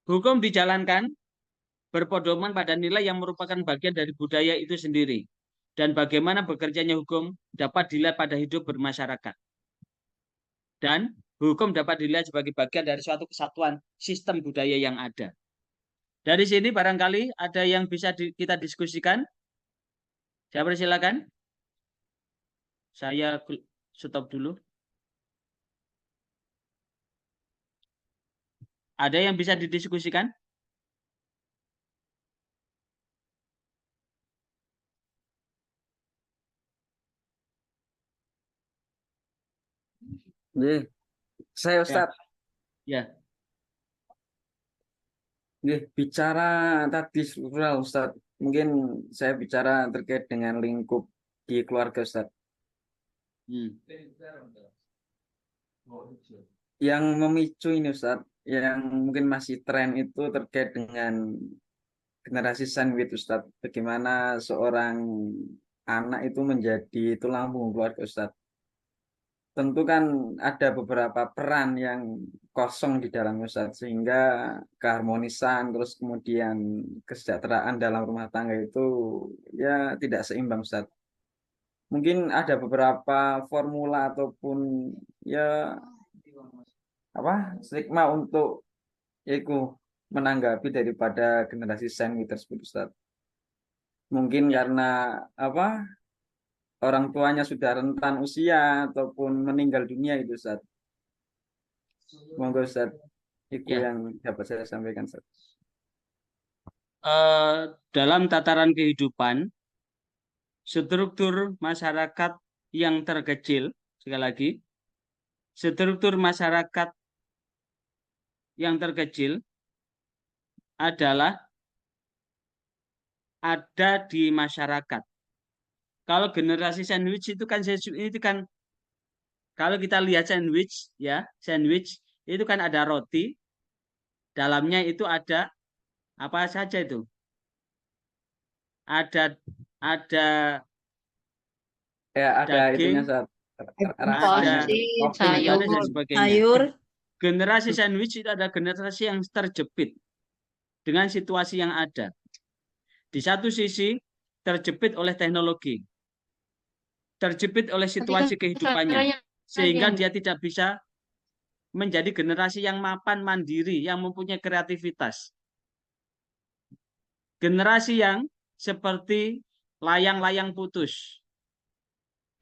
Hukum dijalankan berpedoman pada nilai yang merupakan bagian dari budaya itu sendiri. Dan bagaimana bekerjanya hukum dapat dilihat pada hidup bermasyarakat. Dan hukum dapat dilihat sebagai bagian dari suatu kesatuan sistem budaya yang ada. Dari sini barangkali ada yang bisa kita diskusikan. Saya persilakan. Saya stop dulu. Ada yang bisa didiskusikan? Saya Ustaz. Ya. Bicara tadi struktural Ustaz. Mungkin saya bicara terkait dengan lingkup di keluarga Ustaz. Yang memicu ini Ustaz, yang mungkin masih tren itu terkait dengan generasi sandwich Ustaz. Bagaimana seorang anak itu menjadi tulang punggung keluarga Ustaz. Tentu kan ada beberapa peran yang kosong di dalam Ustaz, sehingga keharmonisan terus kemudian kesejahteraan dalam rumah tangga itu ya tidak seimbang Ustaz. Mungkin ada beberapa formula ataupun ya stigma untuk yaitu menanggapi daripada generasi sandwich tersebut Ustaz. Mungkin karena orang tuanya sudah rentan usia ataupun meninggal dunia itu Ustaz. Monggo Ustaz, itu yang dapat saya sampaikan Ustaz. Dalam tataran kehidupan, struktur masyarakat yang terkecil, sekali lagi, struktur masyarakat yang terkecil adalah ada di masyarakat. Kalau generasi sandwich itu kan kalau kita lihat sandwich itu kan ada roti, dalamnya itu ada apa saja itu? Ada daging, ada dan sebagainya. Sayur. Generasi sandwich itu ada generasi yang terjepit dengan situasi yang ada. Di satu sisi terjepit oleh teknologi, terjepit oleh situasi kehidupannya, sehingga dia tidak bisa menjadi generasi yang mapan mandiri, yang mempunyai kreativitas. Generasi yang seperti layang-layang putus.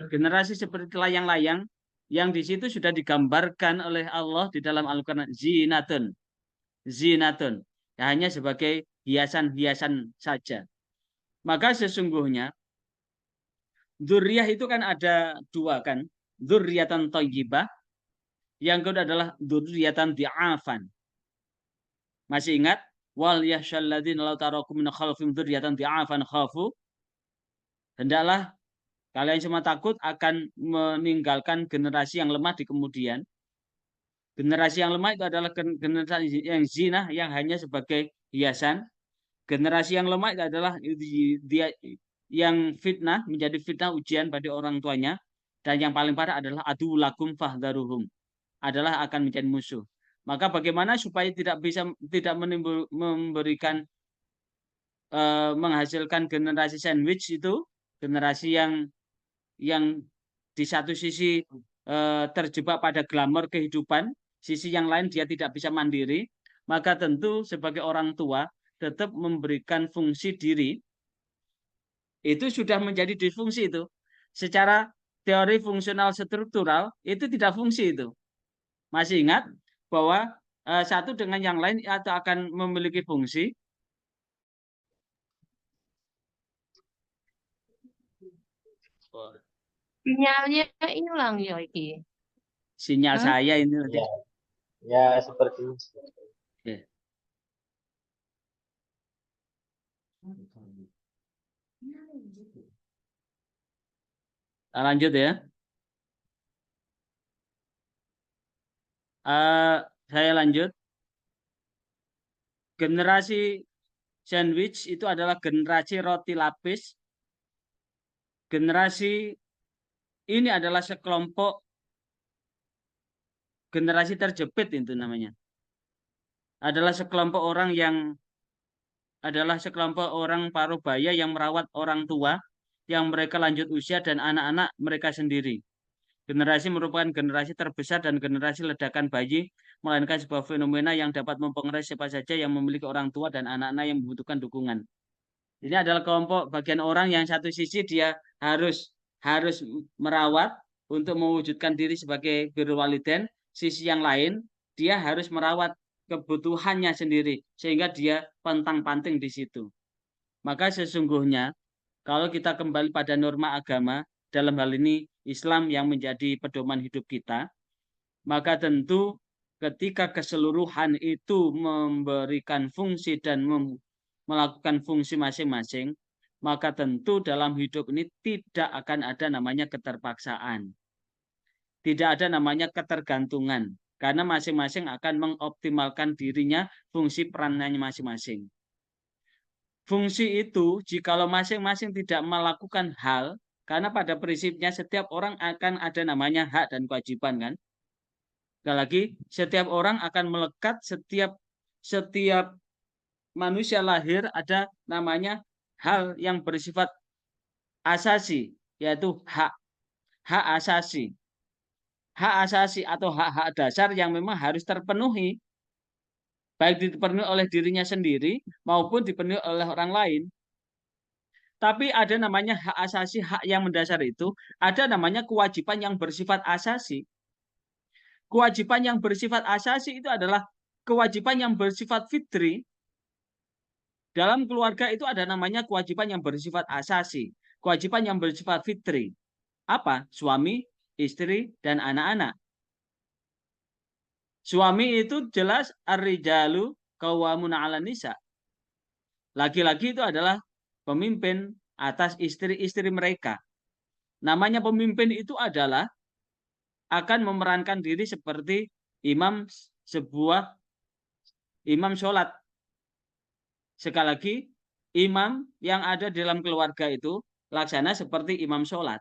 Generasi seperti layang-layang yang di situ sudah digambarkan oleh Allah di dalam Al-Quran zinatun, hanya sebagai hiasan-hiasan saja. Maka sesungguhnya dzurriyah itu kan ada dua kan, dzurriyatan thayyibah, yang kedua adalah dzurriyatan di'afan. Masih ingat? Wal yahsyalladzina law tarakum min khalfihim dzurriyatan di'afan khafu. Hendaklah kalian semua takut akan meninggalkan generasi yang lemah di kemudian. Generasi yang lemah itu adalah generasi yang zina, yang hanya sebagai hiasan. Generasi yang lemah itu adalah dia yang fitnah, menjadi fitnah ujian bagi orang tuanya. Dan yang paling parah adalah adu lakum fahdharuhum, adalah akan menjadi musuh. Maka bagaimana supaya tidak memberikan menghasilkan generasi sandwich itu, generasi yang di satu sisi terjebak pada glamor kehidupan, sisi yang lain dia tidak bisa mandiri, maka tentu sebagai orang tua tetap memberikan fungsi diri, itu sudah menjadi disfungsi itu. Secara teori fungsional struktural itu tidak fungsi itu. Masih ingat bahwa satu dengan yang lain atau akan memiliki fungsi. Sinyalnya hilang ya iki. Sinyal saya ini nanti. Ya, ya seperti itu. Ya. Lanjut ya. Saya lanjut. Generasi sandwich itu adalah generasi roti lapis. Generasi ini adalah sekelompok generasi terjepit itu namanya. Adalah sekelompok orang paruh baya yang merawat orang tua yang mereka lanjut usia dan anak-anak mereka sendiri. Generasi merupakan generasi terbesar dan generasi ledakan bayi, melainkan sebuah fenomena yang dapat mempengaruhi siapa saja yang memiliki orang tua dan anak-anak yang membutuhkan dukungan. Ini adalah kelompok bagian orang yang satu sisi dia harus merawat untuk mewujudkan diri sebagai birrul walidain, sisi yang lain dia harus merawat kebutuhannya sendiri sehingga dia pantang-panting di situ. Maka sesungguhnya kalau kita kembali pada norma agama, dalam hal ini Islam yang menjadi pedoman hidup kita, maka tentu ketika keseluruhan itu memberikan fungsi dan melakukan fungsi masing-masing, maka tentu dalam hidup ini tidak akan ada namanya keterpaksaan. Tidak ada namanya ketergantungan, karena masing-masing akan mengoptimalkan dirinya, fungsi perannya masing-masing. Fungsi itu jikalau masing-masing tidak melakukan hal, karena pada prinsipnya setiap orang akan ada namanya hak dan kewajiban kan. Sekali lagi, setiap orang akan melekat, setiap manusia lahir ada namanya hal yang bersifat asasi, yaitu hak asasi. Hak asasi atau hak-hak dasar yang memang harus terpenuhi, baik dipenuhi oleh dirinya sendiri maupun dipenuhi oleh orang lain. Tapi ada namanya hak asasi, hak yang mendasar itu, ada namanya kewajiban yang bersifat asasi. Kewajiban yang bersifat asasi itu adalah kewajiban yang bersifat fitri. Dalam keluarga itu ada namanya kewajiban yang bersifat asasi, kewajiban yang bersifat fitri. Apa? Suami, istri, dan anak-anak. Suami itu jelas ar-rijalu qawwamuna 'alan nisa. Laki-laki itu adalah pemimpin atas istri-istri mereka. Namanya pemimpin itu adalah akan memerankan diri seperti imam sholat. Sekali lagi, imam yang ada dalam keluarga itu laksana seperti imam sholat.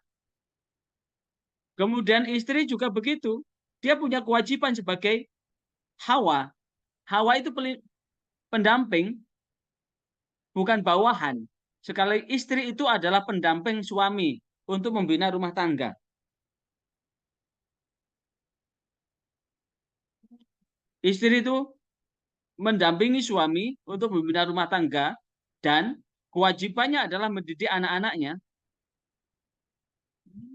Kemudian istri juga begitu. Dia punya kewajiban sebagai hawa. Hawa itu pendamping, bukan bawahan. Sekali istri itu adalah pendamping suami untuk membina rumah tangga. Istri itu mendampingi suami untuk membina rumah tangga dan kewajibannya adalah mendidik anak-anaknya.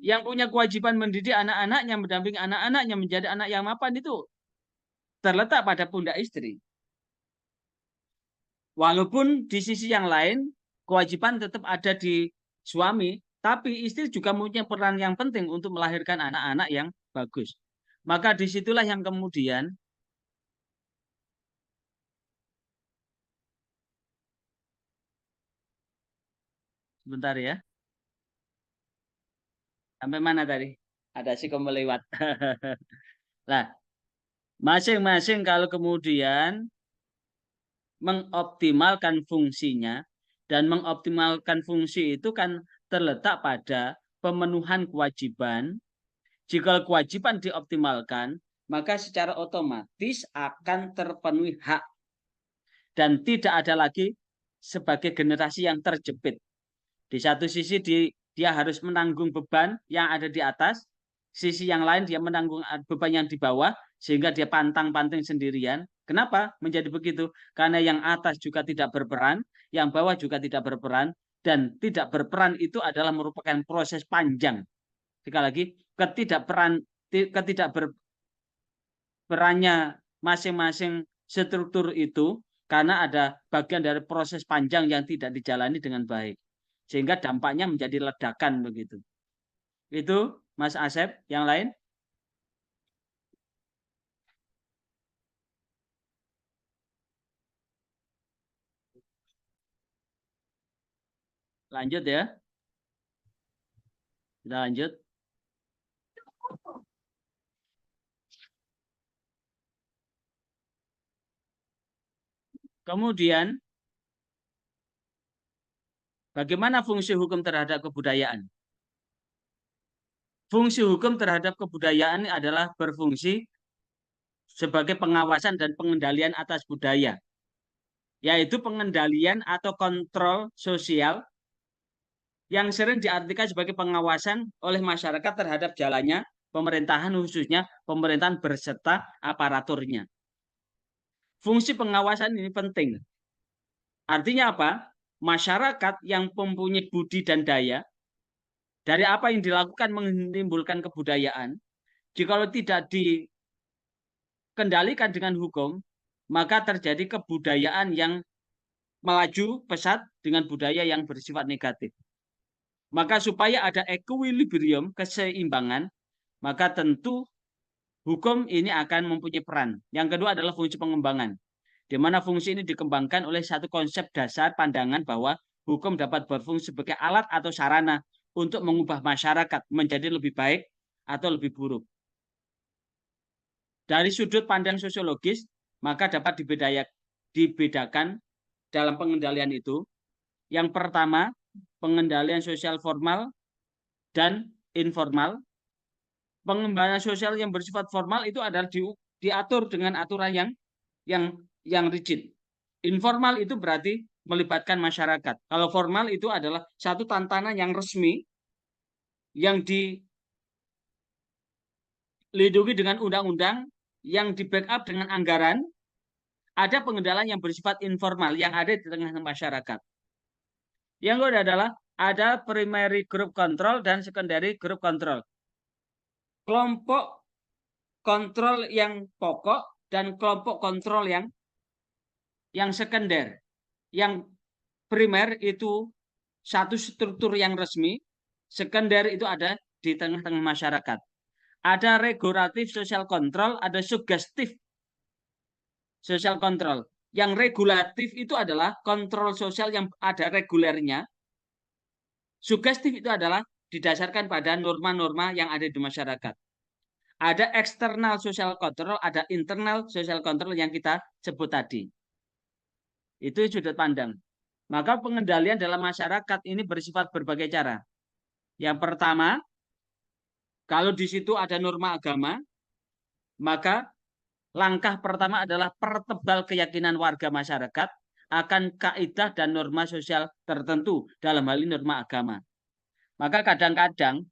Yang punya kewajiban mendidik anak-anaknya, mendampingi anak-anaknya menjadi anak yang mapan itu terletak pada pundak istri. Walaupun di sisi yang lain kewajiban tetap ada di suami, tapi istri juga punya peran yang penting untuk melahirkan anak-anak yang bagus. Maka disitulah yang kemudian sebentar ya. Sampai mana tadi? Ada sih kamu lewat. Nah, masing-masing kalau kemudian mengoptimalkan fungsinya, dan mengoptimalkan fungsi itu kan terletak pada pemenuhan kewajiban Jika kewajiban dioptimalkan, maka secara otomatis akan terpenuhi hak dan tidak ada lagi sebagai generasi yang terjepit. Di satu sisi dia harus menanggung beban yang ada di atas, sisi yang lain dia menanggung beban yang di bawah, sehingga dia pantang-panting sendirian. Kenapa menjadi begitu? Karena yang atas juga tidak berperan, yang bawah juga tidak berperan, dan tidak berperan itu adalah merupakan proses panjang. Sekali lagi, ketidakberperannya masing-masing struktur itu karena ada bagian dari proses panjang yang tidak dijalani dengan baik. Sehingga dampaknya menjadi ledakan begitu. Itu Mas Asep, yang lain? Lanjut ya. Kita lanjut. Kemudian, bagaimana fungsi hukum terhadap kebudayaan? Fungsi hukum terhadap kebudayaan adalah berfungsi sebagai pengawasan dan pengendalian atas budaya, yaitu pengendalian atau kontrol sosial yang sering diartikan sebagai pengawasan oleh masyarakat terhadap jalannya pemerintahan, khususnya pemerintahan berserta aparaturnya. Fungsi pengawasan ini penting. Artinya apa? Masyarakat yang mempunyai budi dan daya dari apa yang dilakukan menimbulkan kebudayaan, jikalau tidak dikendalikan dengan hukum, maka terjadi kebudayaan yang melaju pesat dengan budaya yang bersifat negatif. Maka supaya ada equilibrium, keseimbangan, maka tentu hukum ini akan mempunyai peran. Yang kedua adalah fungsi pengembangan, di mana fungsi ini dikembangkan oleh satu konsep dasar pandangan bahwa hukum dapat berfungsi sebagai alat atau sarana untuk mengubah masyarakat menjadi lebih baik atau lebih buruk. Dari sudut pandang sosiologis, maka dapat dibedakan dalam pengendalian itu. Yang pertama, pengendalian sosial formal dan informal. Pengembangan sosial yang bersifat formal itu adalah diatur dengan aturan yang rigid. Informal itu berarti melibatkan masyarakat. Kalau formal itu adalah satu tantangan yang resmi yang dilindungi dengan undang-undang, yang di backup dengan anggaran. Ada pengendalian yang bersifat informal yang ada di tengah masyarakat. Yang kedua adalah ada primary group control dan secondary group control. Kelompok kontrol yang pokok dan kelompok kontrol yang sekunder. Yang primer itu satu struktur yang resmi, sekunder itu ada di tengah-tengah masyarakat. Ada regulatif social control, ada sugestif social control. Yang regulatif itu adalah kontrol sosial yang ada regulernya. Sugestif itu adalah didasarkan pada norma-norma yang ada di masyarakat. Ada external social control, ada internal social control yang kita sebut tadi. Itu sudut pandang. Maka pengendalian dalam masyarakat ini bersifat berbagai cara. Yang pertama, kalau di situ ada norma agama, maka langkah pertama adalah pertebal keyakinan warga masyarakat akan kaidah dan norma sosial tertentu, dalam hal ini norma agama. Maka kadang-kadang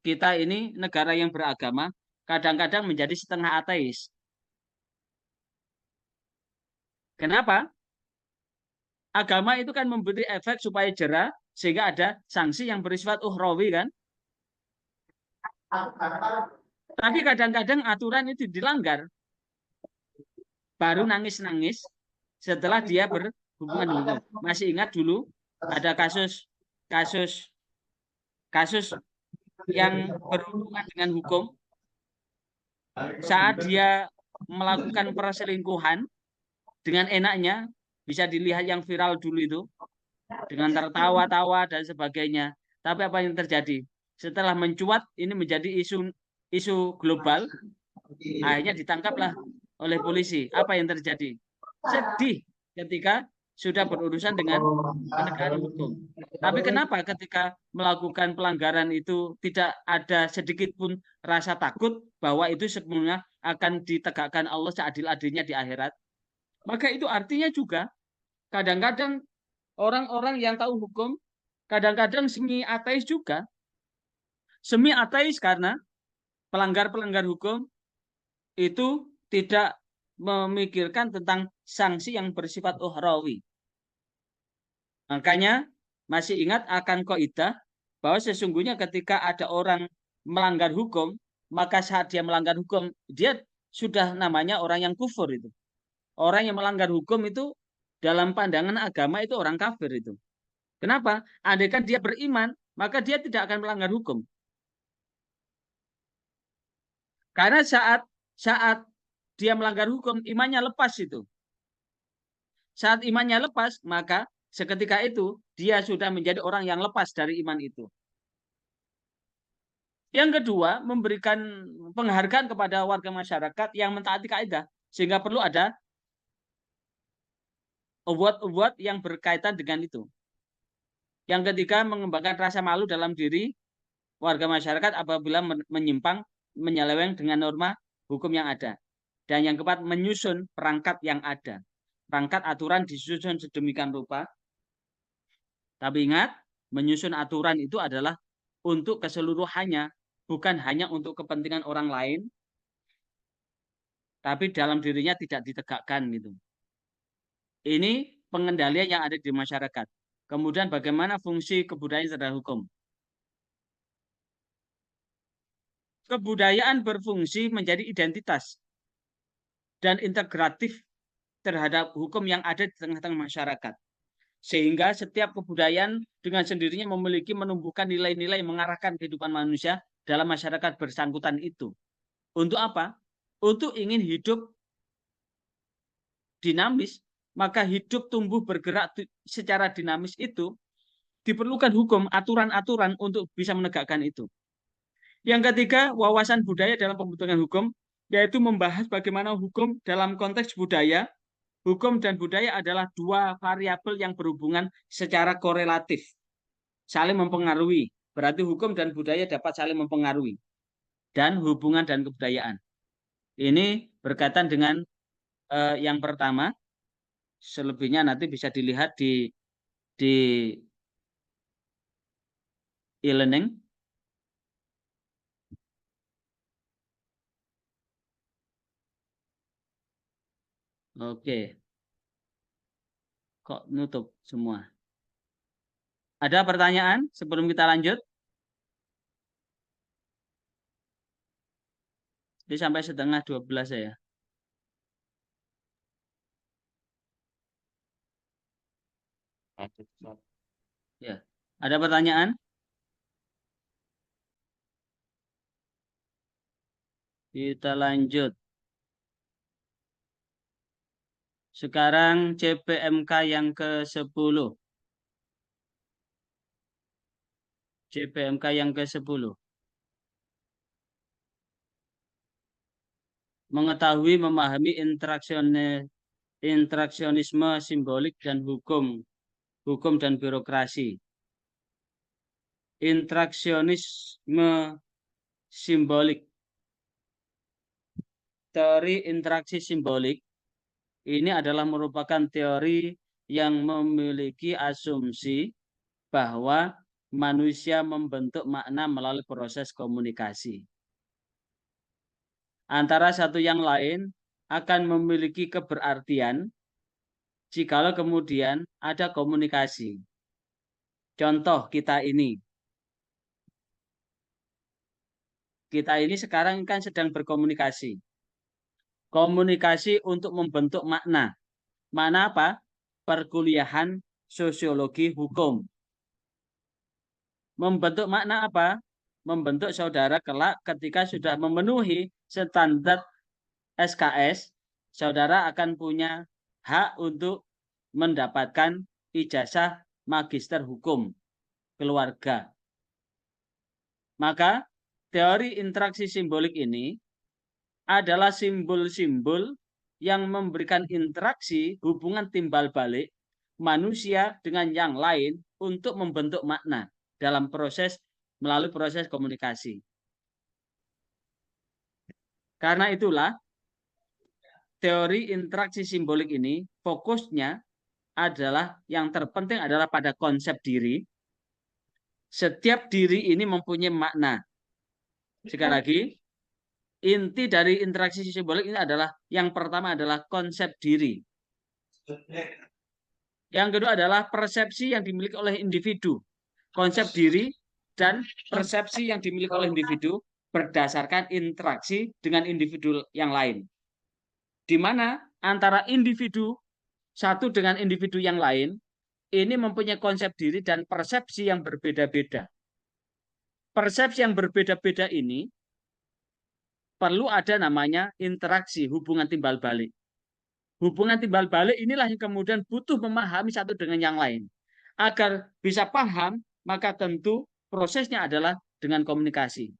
kita ini negara yang beragama, kadang-kadang menjadi setengah ateis. Kenapa? Agama itu kan memberi efek supaya jera, sehingga ada sanksi yang bersifat ukhrawi kan. Tapi kadang-kadang aturan itu dilanggar. Baru nangis-nangis setelah dia berhubungan dengan hukum. Masih ingat dulu ada kasus yang berhubungan dengan hukum. Saat dia melakukan perselingkuhan dengan enaknya, bisa dilihat yang viral dulu itu, dengan tertawa-tawa dan sebagainya. Tapi apa yang terjadi? Setelah mencuat, ini menjadi isu global, akhirnya ditangkaplah oleh polisi. Apa yang terjadi? Sedih ketika sudah berurusan dengan penegakan hukum. Tapi kenapa ketika melakukan pelanggaran itu tidak ada sedikit pun rasa takut bahwa itu sepenuhnya akan ditegakkan Allah seadil-adilnya di akhirat? Maka itu artinya juga kadang-kadang orang-orang yang tahu hukum, kadang-kadang semi ateis juga. Semi ateis karena pelanggar-pelanggar hukum itu tidak memikirkan tentang sanksi yang bersifat ukhrawi. Makanya masih ingat akan kaidah bahwa sesungguhnya ketika ada orang melanggar hukum, maka saat dia melanggar hukum, dia sudah namanya orang yang kufur itu. Orang yang melanggar hukum itu dalam pandangan agama itu orang kafir itu. Kenapa? Andaikan dia beriman, maka dia tidak akan melanggar hukum. Karena saat dia melanggar hukum, imannya lepas itu. Saat imannya lepas, maka seketika itu dia sudah menjadi orang yang lepas dari iman itu. Yang kedua, memberikan penghargaan kepada warga masyarakat yang mentaati kaidah, sehingga perlu ada award-award yang berkaitan dengan itu. Yang ketiga, mengembangkan rasa malu dalam diri warga masyarakat apabila menyimpang, menyeleweng dengan norma hukum yang ada. Dan yang keempat, menyusun perangkat yang ada. Perangkat aturan disusun sedemikian rupa. Tapi ingat, menyusun aturan itu adalah untuk keseluruhannya, bukan hanya untuk kepentingan orang lain, tapi dalam dirinya tidak ditegakkan gitu. Ini pengendalian yang ada di masyarakat. Kemudian bagaimana fungsi kebudayaan terhadap hukum? Kebudayaan berfungsi menjadi identitas dan integratif terhadap hukum yang ada di tengah-tengah masyarakat. Sehingga setiap kebudayaan dengan sendirinya memiliki menumbuhkan nilai-nilai mengarahkan kehidupan manusia dalam masyarakat bersangkutan itu. Untuk apa? Untuk ingin hidup dinamis, maka hidup tumbuh bergerak secara dinamis itu diperlukan hukum, aturan-aturan untuk bisa menegakkan itu. Yang ketiga, wawasan budaya dalam pembentukan hukum, yaitu membahas bagaimana hukum dalam konteks budaya. Hukum dan budaya adalah dua variabel yang berhubungan secara korelatif, saling mempengaruhi. Berarti hukum dan budaya dapat saling mempengaruhi. Dan hubungan dan kebudayaan. Ini berkaitan dengan yang pertama. Selebihnya nanti bisa dilihat di e-learning. Oke. Kok nutup semua? Ada pertanyaan sebelum kita lanjut? Jadi sampai setengah 12 ya. Ya. Ada pertanyaan? Kita lanjut. Sekarang CPMK yang ke-10. CPMK yang ke-10. Mengetahui, memahami interaksionisme simbolik dan hukum dan birokrasi. Interaksionisme simbolik. Teori interaksi simbolik ini adalah merupakan teori yang memiliki asumsi bahwa manusia membentuk makna melalui proses komunikasi. Antara satu yang lain akan memiliki keberartian jikalau kemudian ada komunikasi. Contoh kita ini sekarang kan sedang berkomunikasi. Komunikasi untuk membentuk makna. Makna apa? Perkuliahan sosiologi hukum. Membentuk makna apa? Membentuk saudara kelak ketika sudah memenuhi standar SKS, saudara akan punya hak untuk mendapatkan ijazah magister hukum keluarga. Maka teori interaksi simbolik ini adalah simbol-simbol yang memberikan interaksi hubungan timbal balik manusia dengan yang lain untuk membentuk makna dalam melalui proses komunikasi. Karena itulah teori interaksi simbolik ini fokusnya adalah yang terpenting adalah pada konsep diri. Setiap diri ini mempunyai makna. Sekali lagi, inti dari interaksi simbolik ini adalah yang pertama adalah konsep diri. Yang kedua adalah persepsi yang dimiliki oleh individu. Konsep diri dan persepsi yang dimiliki oleh individu berdasarkan interaksi dengan individu yang lain. Di mana antara individu satu dengan individu yang lain ini mempunyai konsep diri dan persepsi yang berbeda-beda. Persepsi yang berbeda-beda ini perlu ada namanya interaksi, hubungan timbal balik. Hubungan timbal balik inilah yang kemudian butuh memahami satu dengan yang lain. Agar bisa paham, maka tentu prosesnya adalah dengan komunikasi.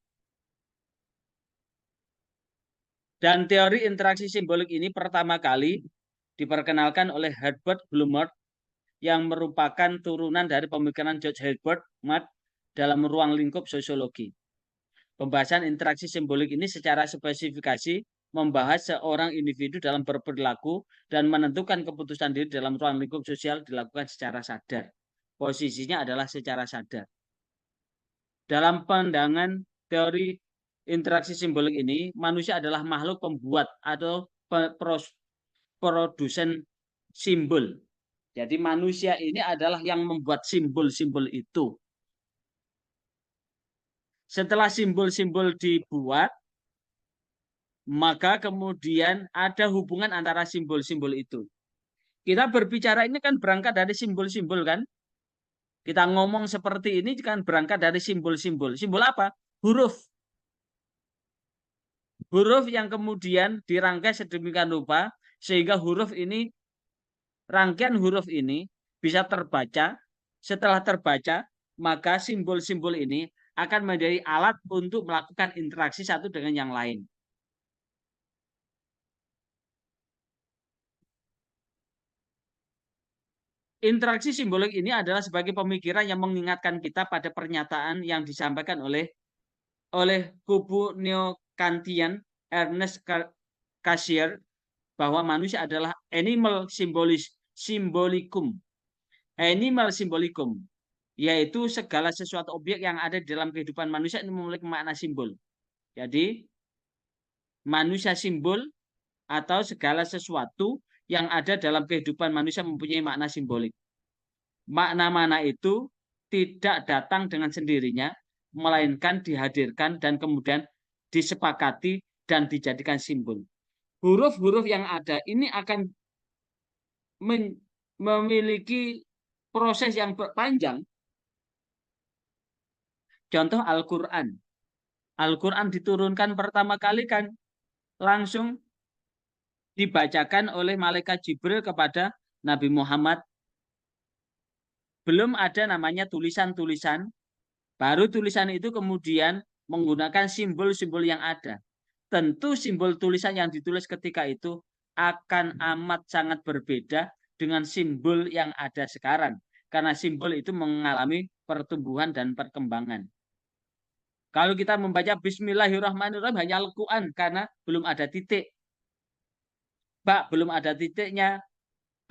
Dan teori interaksi simbolik ini pertama kali diperkenalkan oleh Herbert Bloomert yang merupakan turunan dari pemikiran George Herbert Mead dalam ruang lingkup sosiologi. Pembahasan interaksi simbolik ini secara spesifikasi membahas seorang individu dalam berperilaku dan menentukan keputusan diri dalam ruang lingkup sosial dilakukan secara sadar. Posisinya adalah secara sadar. Dalam pandangan teori interaksi simbolik ini, manusia adalah makhluk pembuat atau produsen simbol. Jadi manusia ini adalah yang membuat simbol-simbol itu. Setelah simbol-simbol dibuat, maka kemudian ada hubungan antara simbol-simbol itu. Kita berbicara ini kan berangkat dari simbol-simbol kan? Kita ngomong seperti ini kan berangkat dari simbol-simbol. Simbol apa? Huruf. Huruf yang kemudian dirangkai sedemikian rupa sehingga rangkaian huruf ini bisa terbaca. Setelah terbaca, maka simbol-simbol ini akan menjadi alat untuk melakukan interaksi satu dengan yang lain. Interaksi simbolik ini adalah sebagai pemikiran yang mengingatkan kita pada pernyataan yang disampaikan oleh kubu neo-Kantian Ernest Cassirer bahwa manusia adalah animal symbolicum. Animal symbolicum, yaitu segala sesuatu objek yang ada di dalam kehidupan manusia ini memiliki makna simbol. Jadi, manusia simbol atau segala sesuatu yang ada dalam kehidupan manusia mempunyai makna simbolik. Makna-makna itu tidak datang dengan sendirinya, melainkan dihadirkan dan kemudian disepakati dan dijadikan simbol. Huruf-huruf yang ada ini akan memiliki proses yang panjang. Contoh Al-Quran. Al-Quran diturunkan pertama kali kan langsung dibacakan oleh malaikat Jibril kepada Nabi Muhammad. Belum ada namanya tulisan-tulisan. Baru tulisan itu kemudian menggunakan simbol-simbol yang ada. Tentu simbol tulisan yang ditulis ketika itu akan amat sangat berbeda dengan simbol yang ada sekarang. Karena simbol itu mengalami pertumbuhan dan perkembangan. Kalau kita membaca Bismillahirrahmanirrahim hanya Al-Quran karena belum ada titik. Ba belum ada titiknya,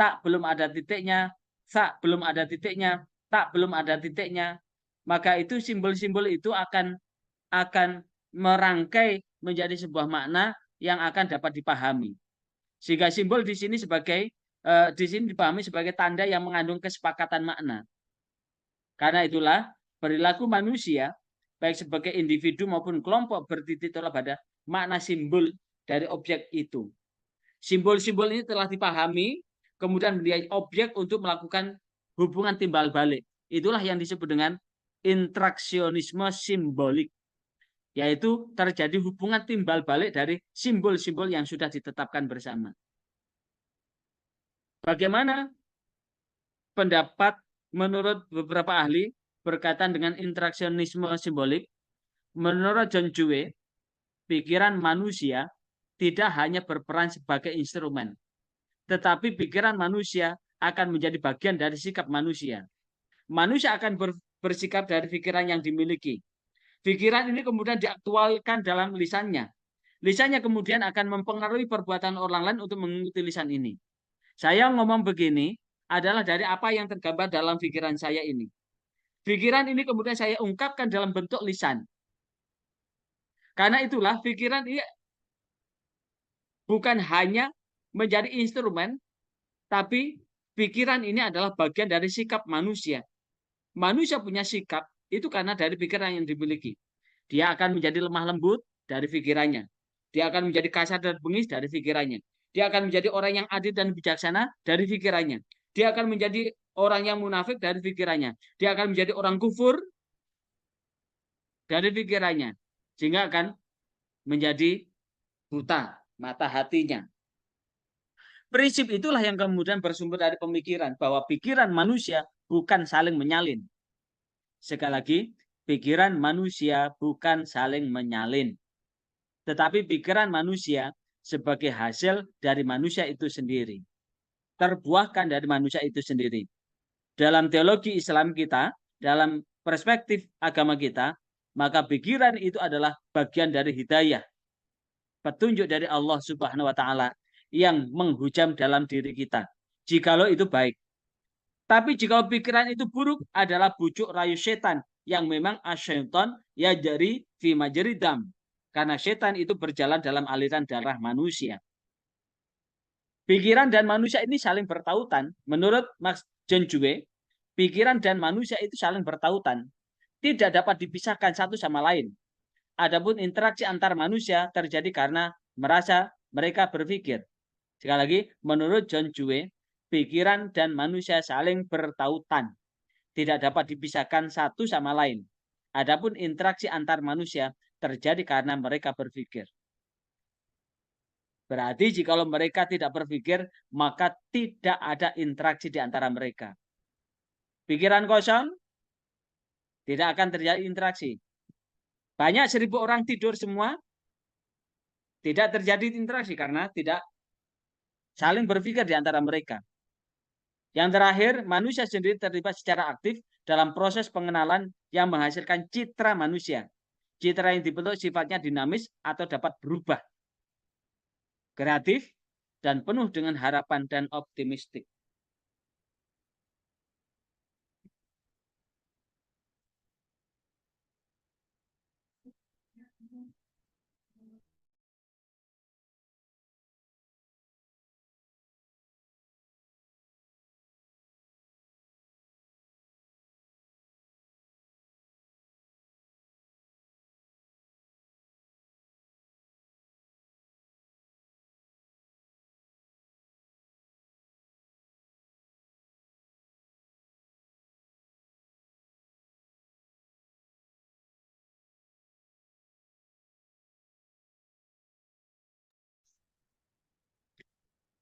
tak belum ada titiknya, sa belum ada titiknya, tak belum ada titiknya. Maka itu simbol-simbol itu akan merangkai menjadi sebuah makna yang akan dapat dipahami. Sehingga simbol di sini dipahami sebagai tanda yang mengandung kesepakatan makna. Karena itulah perilaku manusia baik sebagai individu maupun kelompok bertitik tolak pada makna simbol dari objek itu. Simbol-simbol ini telah dipahami, kemudian menjadi objek untuk melakukan hubungan timbal balik. Itulah yang disebut dengan interaksionisme simbolik, yaitu terjadi hubungan timbal balik dari simbol-simbol yang sudah ditetapkan bersama. Bagaimana pendapat menurut beberapa ahli berkaitan dengan interaksionisme simbolik? Menurut John Dewey, pikiran manusia tidak hanya berperan sebagai instrumen, tetapi pikiran manusia akan menjadi bagian dari sikap manusia. Manusia akan bersikap dari pikiran yang dimiliki. Pikiran ini kemudian diaktualkan dalam lisannya. Lisannya kemudian akan mempengaruhi perbuatan orang lain untuk mengikuti lisan ini. Saya ngomong begini adalah dari apa yang tergambar dalam pikiran saya ini. Pikiran ini kemudian saya ungkapkan dalam bentuk lisan. Karena itulah pikiran ini bukan hanya menjadi instrumen, tapi pikiran ini adalah bagian dari sikap manusia. Manusia punya sikap itu karena dari pikiran yang dimiliki. Dia akan menjadi lemah lembut dari pikirannya. Dia akan menjadi kasar dan bengis dari pikirannya. Dia akan menjadi orang yang adil dan bijaksana dari pikirannya. Dia akan menjadi orang yang munafik dari pikirannya. Dia akan menjadi orang kufur dari pikirannya. Sehingga akan menjadi buta mata hatinya. Prinsip itulah yang kemudian bersumber dari pemikiran, bahwa pikiran manusia bukan saling menyalin. Sekali lagi, pikiran manusia bukan saling menyalin. Tetapi pikiran manusia sebagai hasil dari manusia itu sendiri. Terbuahkan dari manusia itu sendiri. Dalam teologi Islam kita, dalam perspektif agama kita, maka pikiran itu adalah bagian dari hidayah. Petunjuk dari Allah Subhanahu wa Ta'ala yang menghujam dalam diri kita. Jikalau itu baik. Tapi jika pikiran itu buruk adalah bujuk rayu setan yang memang asyaiton ya jari fi majridam. Karena setan itu berjalan dalam aliran darah manusia. Pikiran dan manusia ini saling bertautan. Menurut Max John Dewey, pikiran dan manusia itu saling bertautan. Tidak dapat dipisahkan satu sama lain. Adapun interaksi antar manusia terjadi karena merasa mereka berpikir. Sekali lagi, menurut John Dewey, pikiran dan manusia saling bertautan. Tidak dapat dipisahkan satu sama lain. Adapun interaksi antar manusia terjadi karena mereka berpikir. Berarti jikalau mereka tidak berpikir, maka tidak ada interaksi di antara mereka. Pikiran kosong, tidak akan terjadi interaksi. Banyak 1.000 orang tidur semua, tidak terjadi interaksi karena tidak saling berpikir di antara mereka. Yang terakhir, manusia sendiri terlibat secara aktif dalam proses pengenalan yang menghasilkan citra manusia. Citra yang dibentuk sifatnya dinamis atau dapat berubah. Kreatif dan penuh dengan harapan dan optimistik.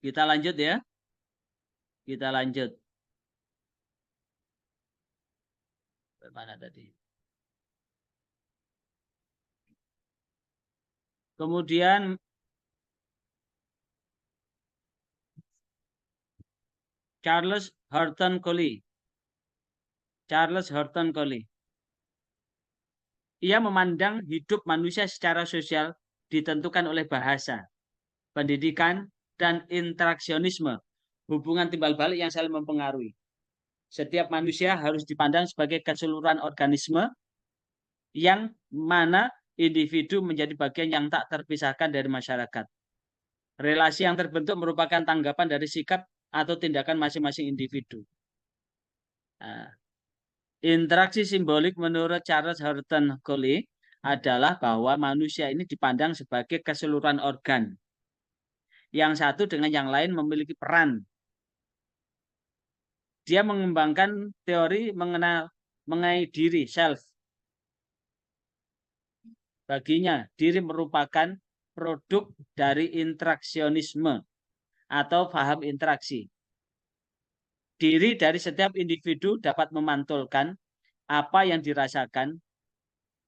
Kita lanjut ya. Kita lanjut. Bagaimana tadi? Kemudian Charles Horton Collie. Ia memandang hidup manusia secara sosial ditentukan oleh bahasa, pendidikan, dan interaksionisme, hubungan timbal balik yang saling mempengaruhi. Setiap manusia harus dipandang sebagai keseluruhan organisme yang mana individu menjadi bagian yang tak terpisahkan dari masyarakat. Relasi yang terbentuk merupakan tanggapan dari sikap atau tindakan masing-masing individu. Interaksi simbolik menurut Charles Horton Collie adalah bahwa manusia ini dipandang sebagai keseluruhan organ. Yang satu dengan yang lain memiliki peran. Dia mengembangkan teori mengenai diri, self. Baginya, diri merupakan produk dari interaksionisme atau paham interaksi. Diri dari setiap individu dapat memantulkan apa yang dirasakan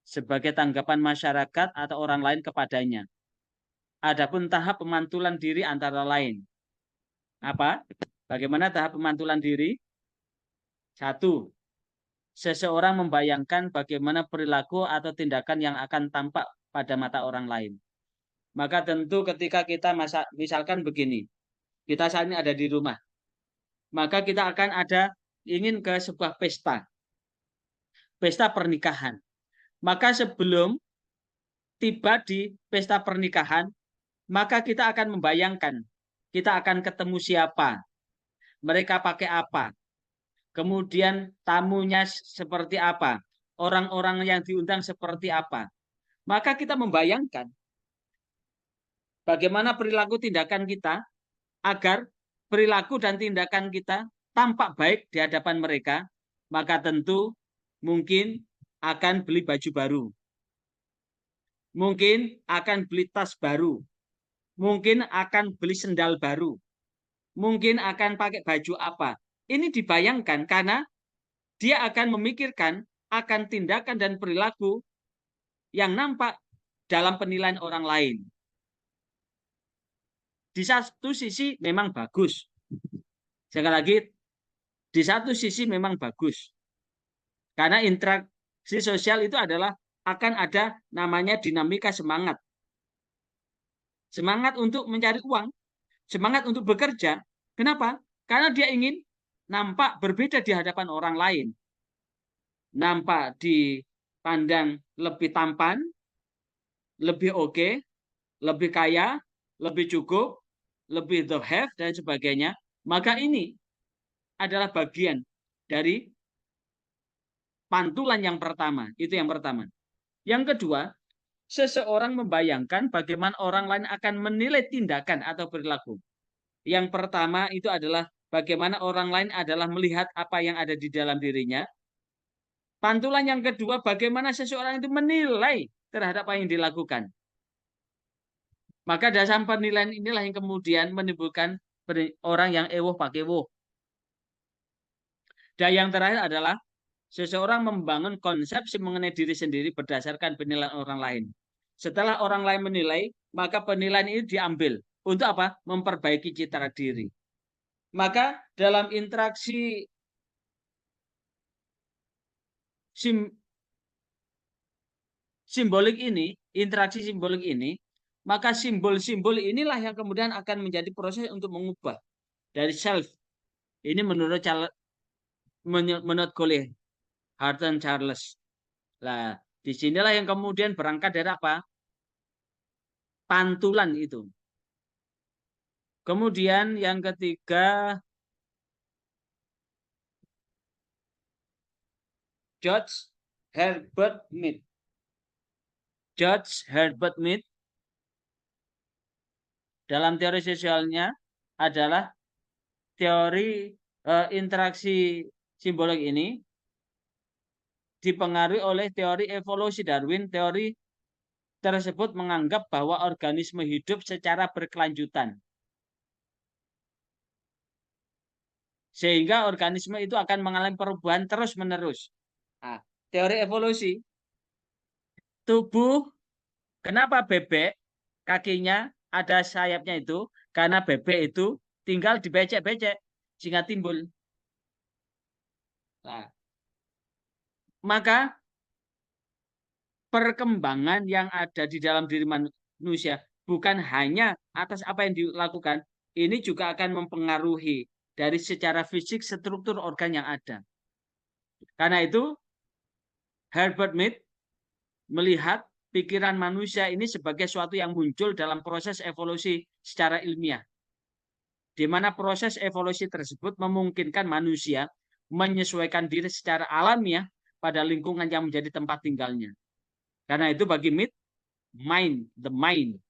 sebagai tanggapan masyarakat atau orang lain kepadanya. Adapun tahap pemantulan diri antara lain. Apa? Bagaimana tahap pemantulan diri? 1. Seseorang membayangkan bagaimana perilaku atau tindakan yang akan tampak pada mata orang lain. Maka tentu ketika kita misalkan begini, kita saat ini ada di rumah, maka kita akan ingin ke sebuah pesta pernikahan. Maka sebelum tiba di pesta pernikahan, maka kita akan membayangkan, kita akan ketemu siapa, mereka pakai apa, kemudian tamunya seperti apa, orang-orang yang diundang seperti apa. Maka kita membayangkan bagaimana perilaku tindakan kita agar perilaku dan tindakan kita tampak baik di hadapan mereka. Maka tentu mungkin akan beli baju baru, mungkin akan beli tas baru, mungkin akan beli sendal baru, mungkin akan pakai baju apa. Ini dibayangkan karena dia akan memikirkan akan tindakan dan perilaku yang nampak dalam penilaian orang lain. Di satu sisi memang bagus. Sekali lagi, di satu sisi memang bagus. Karena interaksi sosial itu adalah akan ada namanya dinamika semangat. Semangat untuk mencari uang, semangat untuk bekerja. Kenapa? Karena dia ingin nampak berbeda di hadapan orang lain. Nampak dipandang lebih tampan, lebih oke, lebih kaya, lebih cukup, lebih the have, dan sebagainya. Maka ini adalah bagian dari pantulan yang pertama. Itu yang pertama. Yang kedua, seseorang membayangkan bagaimana orang lain akan menilai tindakan atau perilaku. Yang pertama itu adalah bagaimana orang lain adalah melihat apa yang ada di dalam dirinya. Pantulan yang kedua, bagaimana seseorang itu menilai terhadap apa yang dilakukan. Maka dasar penilaian inilah yang kemudian menimbulkan orang yang ewoh pakai woh. Dan yang terakhir adalah seseorang membangun konsepsi mengenai diri sendiri berdasarkan penilaian orang lain. Setelah orang lain menilai, maka penilaian ini diambil. Untuk apa? Memperbaiki citra diri. Maka dalam interaksi simbolik ini, interaksi simbolik ini, maka simbol-simbol inilah yang kemudian akan menjadi proses untuk mengubah dari self. Ini menurut Coley Harton Charles. Nah, disinilah yang kemudian berangkat dari apa? Pantulan itu. Kemudian yang ketiga, George Herbert Mead. George Herbert Mead dalam teori sosialnya adalah teori interaksi simbolik ini dipengaruhi oleh teori evolusi Darwin. Teori tersebut menganggap bahwa organisme hidup secara berkelanjutan. Sehingga organisme itu akan mengalami perubahan terus-menerus. Nah, teori evolusi. Tubuh, kenapa bebek kakinya ada sayapnya itu? Karena bebek itu tinggal dibecek-becek sehingga timbul. Nah, maka perkembangan yang ada di dalam diri manusia bukan hanya atas apa yang dilakukan, ini juga akan mempengaruhi dari secara fisik struktur organ yang ada. Karena itu Herbert Mead melihat pikiran manusia ini sebagai suatu yang muncul dalam proses evolusi secara ilmiah, di mana proses evolusi tersebut memungkinkan manusia menyesuaikan diri secara alamiah pada lingkungan yang menjadi tempat tinggalnya. Karena itu bagi Mead, the mind,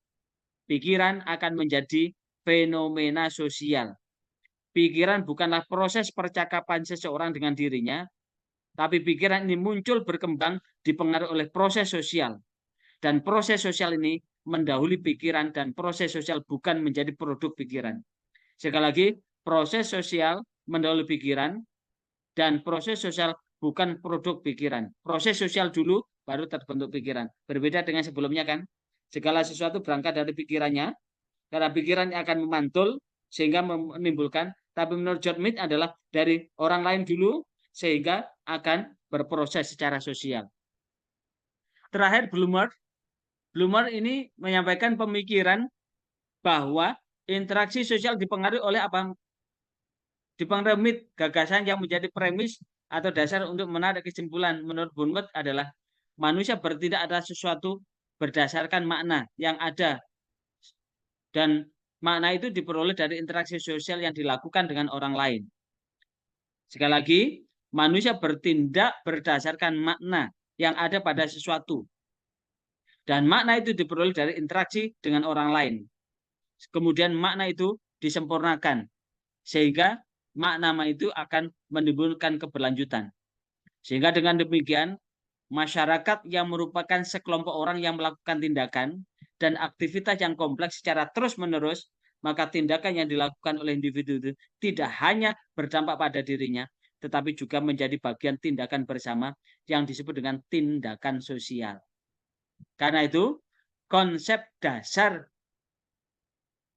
pikiran akan menjadi fenomena sosial. Pikiran bukanlah proses percakapan seseorang dengan dirinya, tapi pikiran ini muncul berkembang dipengaruhi oleh proses sosial. Dan proses sosial ini mendahului pikiran, dan proses sosial bukan menjadi produk pikiran. Sekali lagi, proses sosial mendahului pikiran, dan proses sosial bukan produk pikiran. Proses sosial dulu, baru terbentuk pikiran. Berbeda dengan sebelumnya kan? Segala sesuatu berangkat dari pikirannya, karena pikiran akan memantul, sehingga menimbulkan tapi menurut John Smith adalah dari orang lain dulu sehingga akan berproses secara sosial. Terakhir Bloomer ini menyampaikan pemikiran bahwa interaksi sosial dipengaruhi oleh apa? Dipengaruhi gagasan yang menjadi premis atau dasar untuk menarik kesimpulan menurut Bloomer adalah manusia bertindak atas sesuatu berdasarkan makna yang ada dan makna itu diperoleh dari interaksi sosial yang dilakukan dengan orang lain. Sekali lagi, manusia bertindak berdasarkan makna yang ada pada sesuatu. Dan makna itu diperoleh dari interaksi dengan orang lain. Kemudian makna itu disempurnakan. Sehingga makna itu akan menimbulkan keberlanjutan. Sehingga dengan demikian, masyarakat yang merupakan sekelompok orang yang melakukan tindakan dan aktivitas yang kompleks secara terus-menerus, maka tindakan yang dilakukan oleh individu itu tidak hanya berdampak pada dirinya, tetapi juga menjadi bagian tindakan bersama yang disebut dengan tindakan sosial. Karena itu, konsep dasar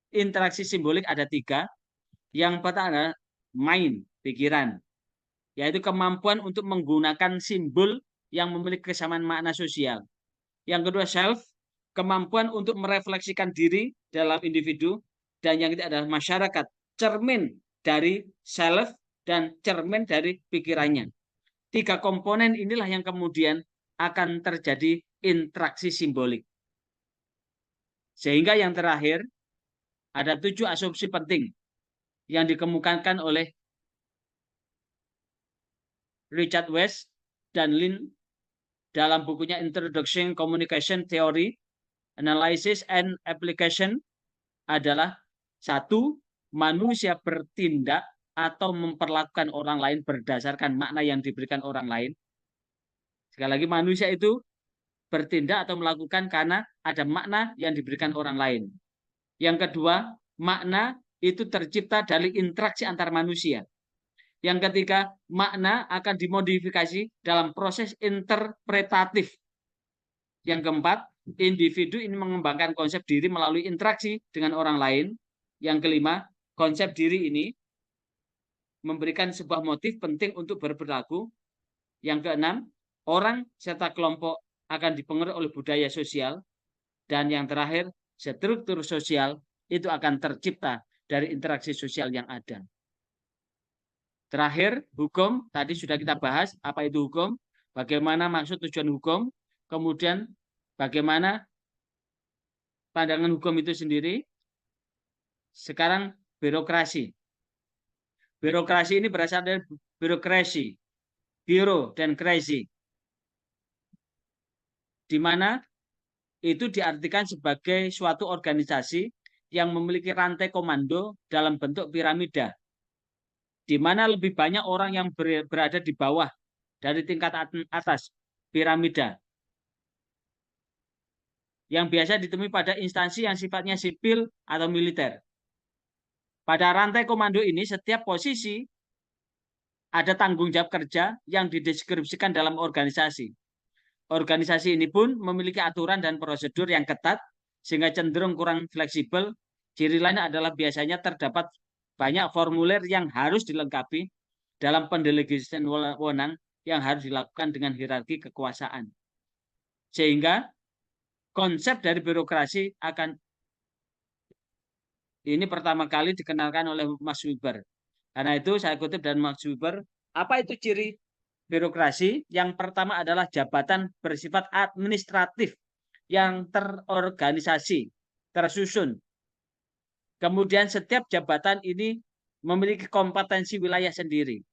interaksi simbolik ada 3. Yang pertama adalah mind, pikiran, yaitu kemampuan untuk menggunakan simbol yang memiliki kesamaan makna sosial. Yang kedua, self, kemampuan untuk merefleksikan diri dalam individu. Dan yang ketiga adalah masyarakat, cermin dari self dan cermin dari pikirannya. 3 komponen inilah yang kemudian akan terjadi interaksi simbolik. Sehingga yang terakhir, ada 7 asumsi penting yang dikemukakan oleh Richard West dan Lin dalam bukunya Introduction Communication Theory, Analysis and Application adalah 1. Manusia bertindak atau memperlakukan orang lain berdasarkan makna yang diberikan orang lain. Sekali lagi, manusia itu bertindak atau melakukan karena ada makna yang diberikan orang lain. Yang kedua, makna itu tercipta dari interaksi antar manusia. Yang ketiga, makna akan dimodifikasi dalam proses interpretatif. Yang keempat, individu ini mengembangkan konsep diri melalui interaksi dengan orang lain. Yang kelima, konsep diri ini memberikan sebuah motif penting untuk berperilaku. Yang keenam, orang serta kelompok akan dipengaruhi oleh budaya sosial. Dan yang terakhir, struktur sosial itu akan tercipta dari interaksi sosial yang ada. Terakhir, hukum. Tadi sudah kita bahas apa itu hukum, bagaimana maksud tujuan hukum, kemudian bagaimana pandangan hukum itu sendiri. Sekarang birokrasi. Birokrasi ini berasal dari birokrasi, biro dan crazy, di mana itu diartikan sebagai suatu organisasi yang memiliki rantai komando dalam bentuk piramida, di mana lebih banyak orang yang berada di bawah dari tingkat atas piramida, yang biasa ditemui pada instansi yang sifatnya sipil atau militer. Pada rantai komando ini, setiap posisi ada tanggung jawab kerja yang dideskripsikan dalam organisasi. Organisasi ini pun memiliki aturan dan prosedur yang ketat, sehingga cenderung kurang fleksibel. Ciri lainnya adalah biasanya terdapat banyak formulir yang harus dilengkapi dalam pendelegasian wewenang yang harus dilakukan dengan hierarki kekuasaan. Sehingga konsep dari birokrasi akan ini pertama kali dikenalkan oleh Max Weber. Karena itu saya kutip dari Max Weber, apa itu ciri birokrasi? Yang pertama adalah jabatan bersifat administratif yang terorganisasi, tersusun. Kemudian setiap jabatan ini memiliki kompetensi wilayah sendiri.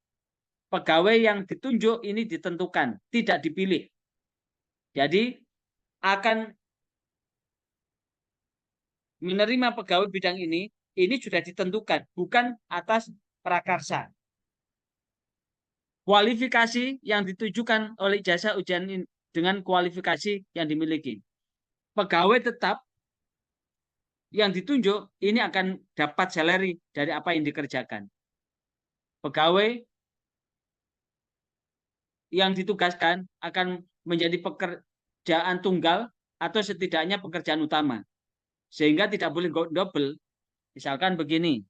Pegawai yang ditunjuk ini ditentukan, tidak dipilih. Jadi akan menerima pegawai bidang ini sudah ditentukan, bukan atas prakarsa. Kualifikasi yang ditujukan oleh jasa ujian ini dengan kualifikasi yang dimiliki. Pegawai tetap yang ditunjuk ini akan dapat salary dari apa yang dikerjakan. Pegawai yang ditugaskan akan menjadi pekerjaan tunggal atau setidaknya pekerjaan utama. Sehingga tidak boleh double. Misalkan begini,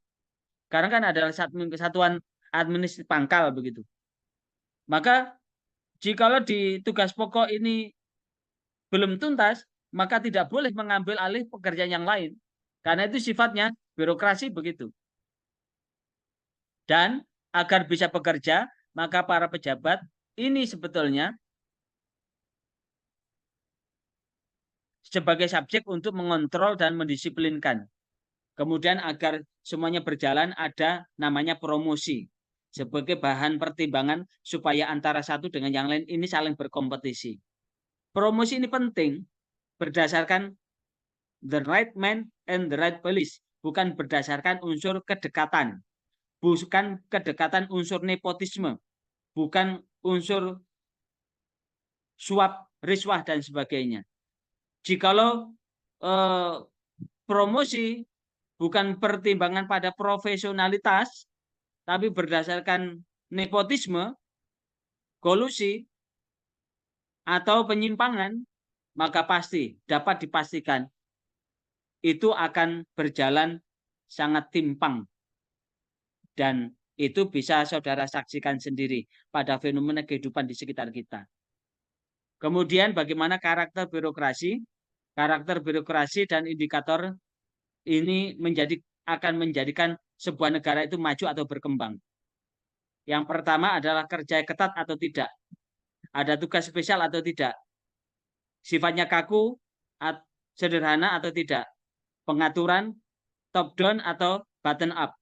Karena kan adalah kesatuan administratif pangkal begitu. Maka jikalau di tugas pokok ini belum tuntas, maka tidak boleh mengambil alih pekerjaan yang lain. Karena itu sifatnya birokrasi begitu. Dan agar bisa bekerja, maka para pejabat ini sebetulnya sebagai subjek untuk mengontrol dan mendisiplinkan. Kemudian agar semuanya berjalan ada namanya promosi sebagai bahan pertimbangan supaya antara satu dengan yang lain ini saling berkompetisi. Promosi ini penting berdasarkan the right man and the right place, bukan berdasarkan unsur kedekatan, bukan kedekatan unsur nepotisme, bukan unsur suap, riswah dan sebagainya. Jikalau promosi bukan pertimbangan pada profesionalitas, tapi berdasarkan nepotisme, kolusi, atau penyimpangan, maka pasti dapat dipastikan itu akan berjalan sangat timpang. Dan itu bisa saudara saksikan sendiri pada fenomena kehidupan di sekitar kita. Kemudian bagaimana karakter birokrasi? Karakter birokrasi dan indikator ini akan menjadikan sebuah negara itu maju atau berkembang. Yang pertama adalah kerja ketat atau tidak. Ada tugas spesial atau tidak. Sifatnya kaku, sederhana atau tidak. Pengaturan top down atau bottom up.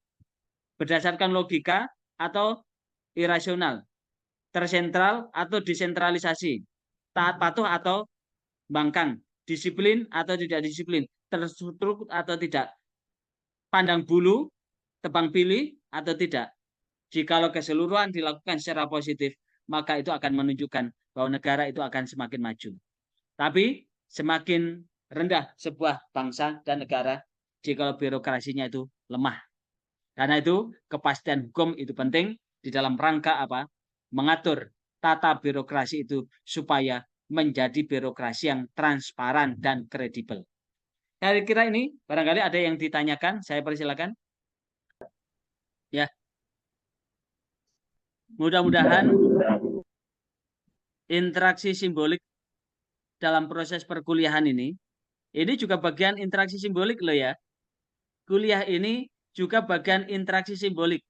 Berdasarkan logika atau irasional. Tersentral atau desentralisasi. Taat patuh atau bangkang. Disiplin atau tidak disiplin. Terstruktur atau tidak. Pandang bulu, tebang pilih atau tidak. Jikalau keseluruhan dilakukan secara positif, maka itu akan menunjukkan bahwa negara itu akan semakin maju. Tapi semakin rendah sebuah bangsa dan negara jikalau birokrasinya itu lemah. Karena itu kepastian hukum itu penting di dalam rangka apa? Mengatur tata birokrasi itu supaya menjadi birokrasi yang transparan dan kredibel. Kira-kira ini barangkali ada yang ditanyakan, saya persilakan. Ya. Mudah-mudahan interaksi simbolik dalam proses perkuliahan ini juga bagian interaksi simbolik loh ya. Kuliah ini juga bagian interaksi simbolik.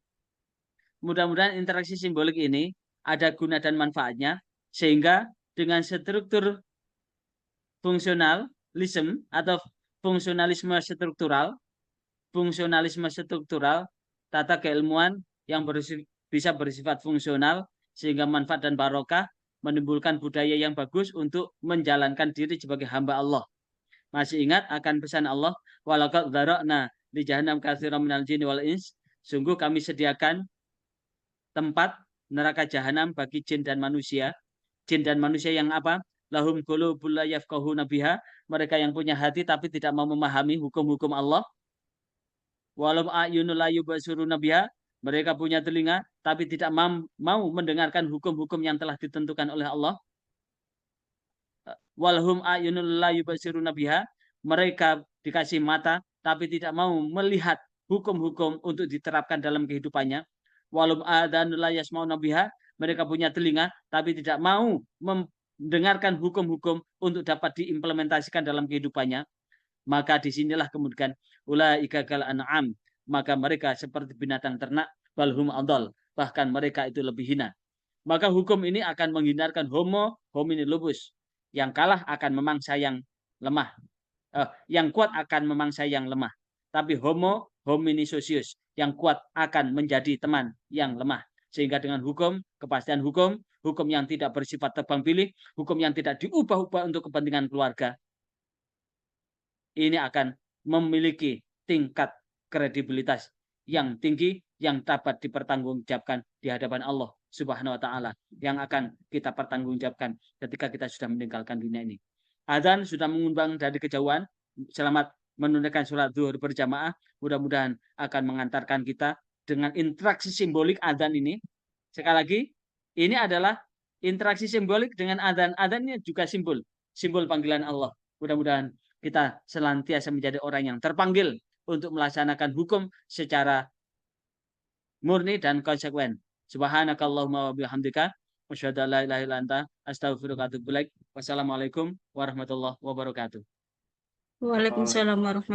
Mudah-mudahan interaksi simbolik ini ada guna dan manfaatnya sehingga dengan struktur fungsionalisme atau fungsionalisme struktural, tata keilmuan yang bisa bersifat fungsional sehingga manfaat dan barokah menimbulkan budaya yang bagus untuk menjalankan diri sebagai hamba Allah. Masih ingat akan pesan Allah, walaqad dzara'na li jahannam katsiran minal jinni wal ins, sungguh kami sediakan tempat neraka jahanam bagi jin dan manusia. Jin dan manusia yang apa? Lahum qulubul la yafqahuna biha, mereka yang punya hati tapi tidak mau memahami hukum-hukum Allah. Walau ayunul la yubsiruna biha, mereka punya telinga tapi tidak mau mendengarkan hukum-hukum yang telah ditentukan oleh Allah. Walhum ayunul la yubsiruna biha, mereka dikasih mata tapi tidak mau melihat hukum-hukum untuk diterapkan dalam kehidupannya. Walau adanul la yasmauna biha, mereka punya telinga tapi tidak mau mendengarkan hukum-hukum untuk dapat diimplementasikan dalam kehidupannya. Maka disinilah kemudian ulaika kal an'am, maka mereka seperti binatang ternak, balhum adol, bahkan mereka itu lebih hina. Maka hukum ini akan menghindarkan homo homini lupus, yang kalah akan memangsa yang lemah, yang kuat akan memangsa yang lemah. Tapi homo homini socius, yang kuat akan menjadi teman yang lemah. Sehingga dengan hukum, kepastian hukum yang tidak bersifat tebang pilih, hukum yang tidak diubah-ubah untuk kepentingan keluarga, ini akan memiliki tingkat kredibilitas yang tinggi yang dapat dipertanggungjawabkan di hadapan Allah Subhanahu wa taala, yang akan kita pertanggungjawabkan ketika kita sudah meninggalkan dunia ini. Adzan sudah mengundang dari kejauhan. Selamat menunaikan sholat zuhur berjamaah. Mudah-mudahan akan mengantarkan kita dengan interaksi simbolik adzan ini. Sekali lagi, ini adalah interaksi simbolik dengan adzan. Adzannya juga simbol panggilan Allah. Mudah-mudahan kita senantiasa menjadi orang yang terpanggil untuk melaksanakan hukum secara murni dan konsekuen. Subhanakallahumma wa bihamdika asyhadu an la ilaha illa anta astaghfiruka wa atubu ilaik. Wassalamualaikum warahmatullahi wabarakatuh. Waalaikumsalam warahmatullahi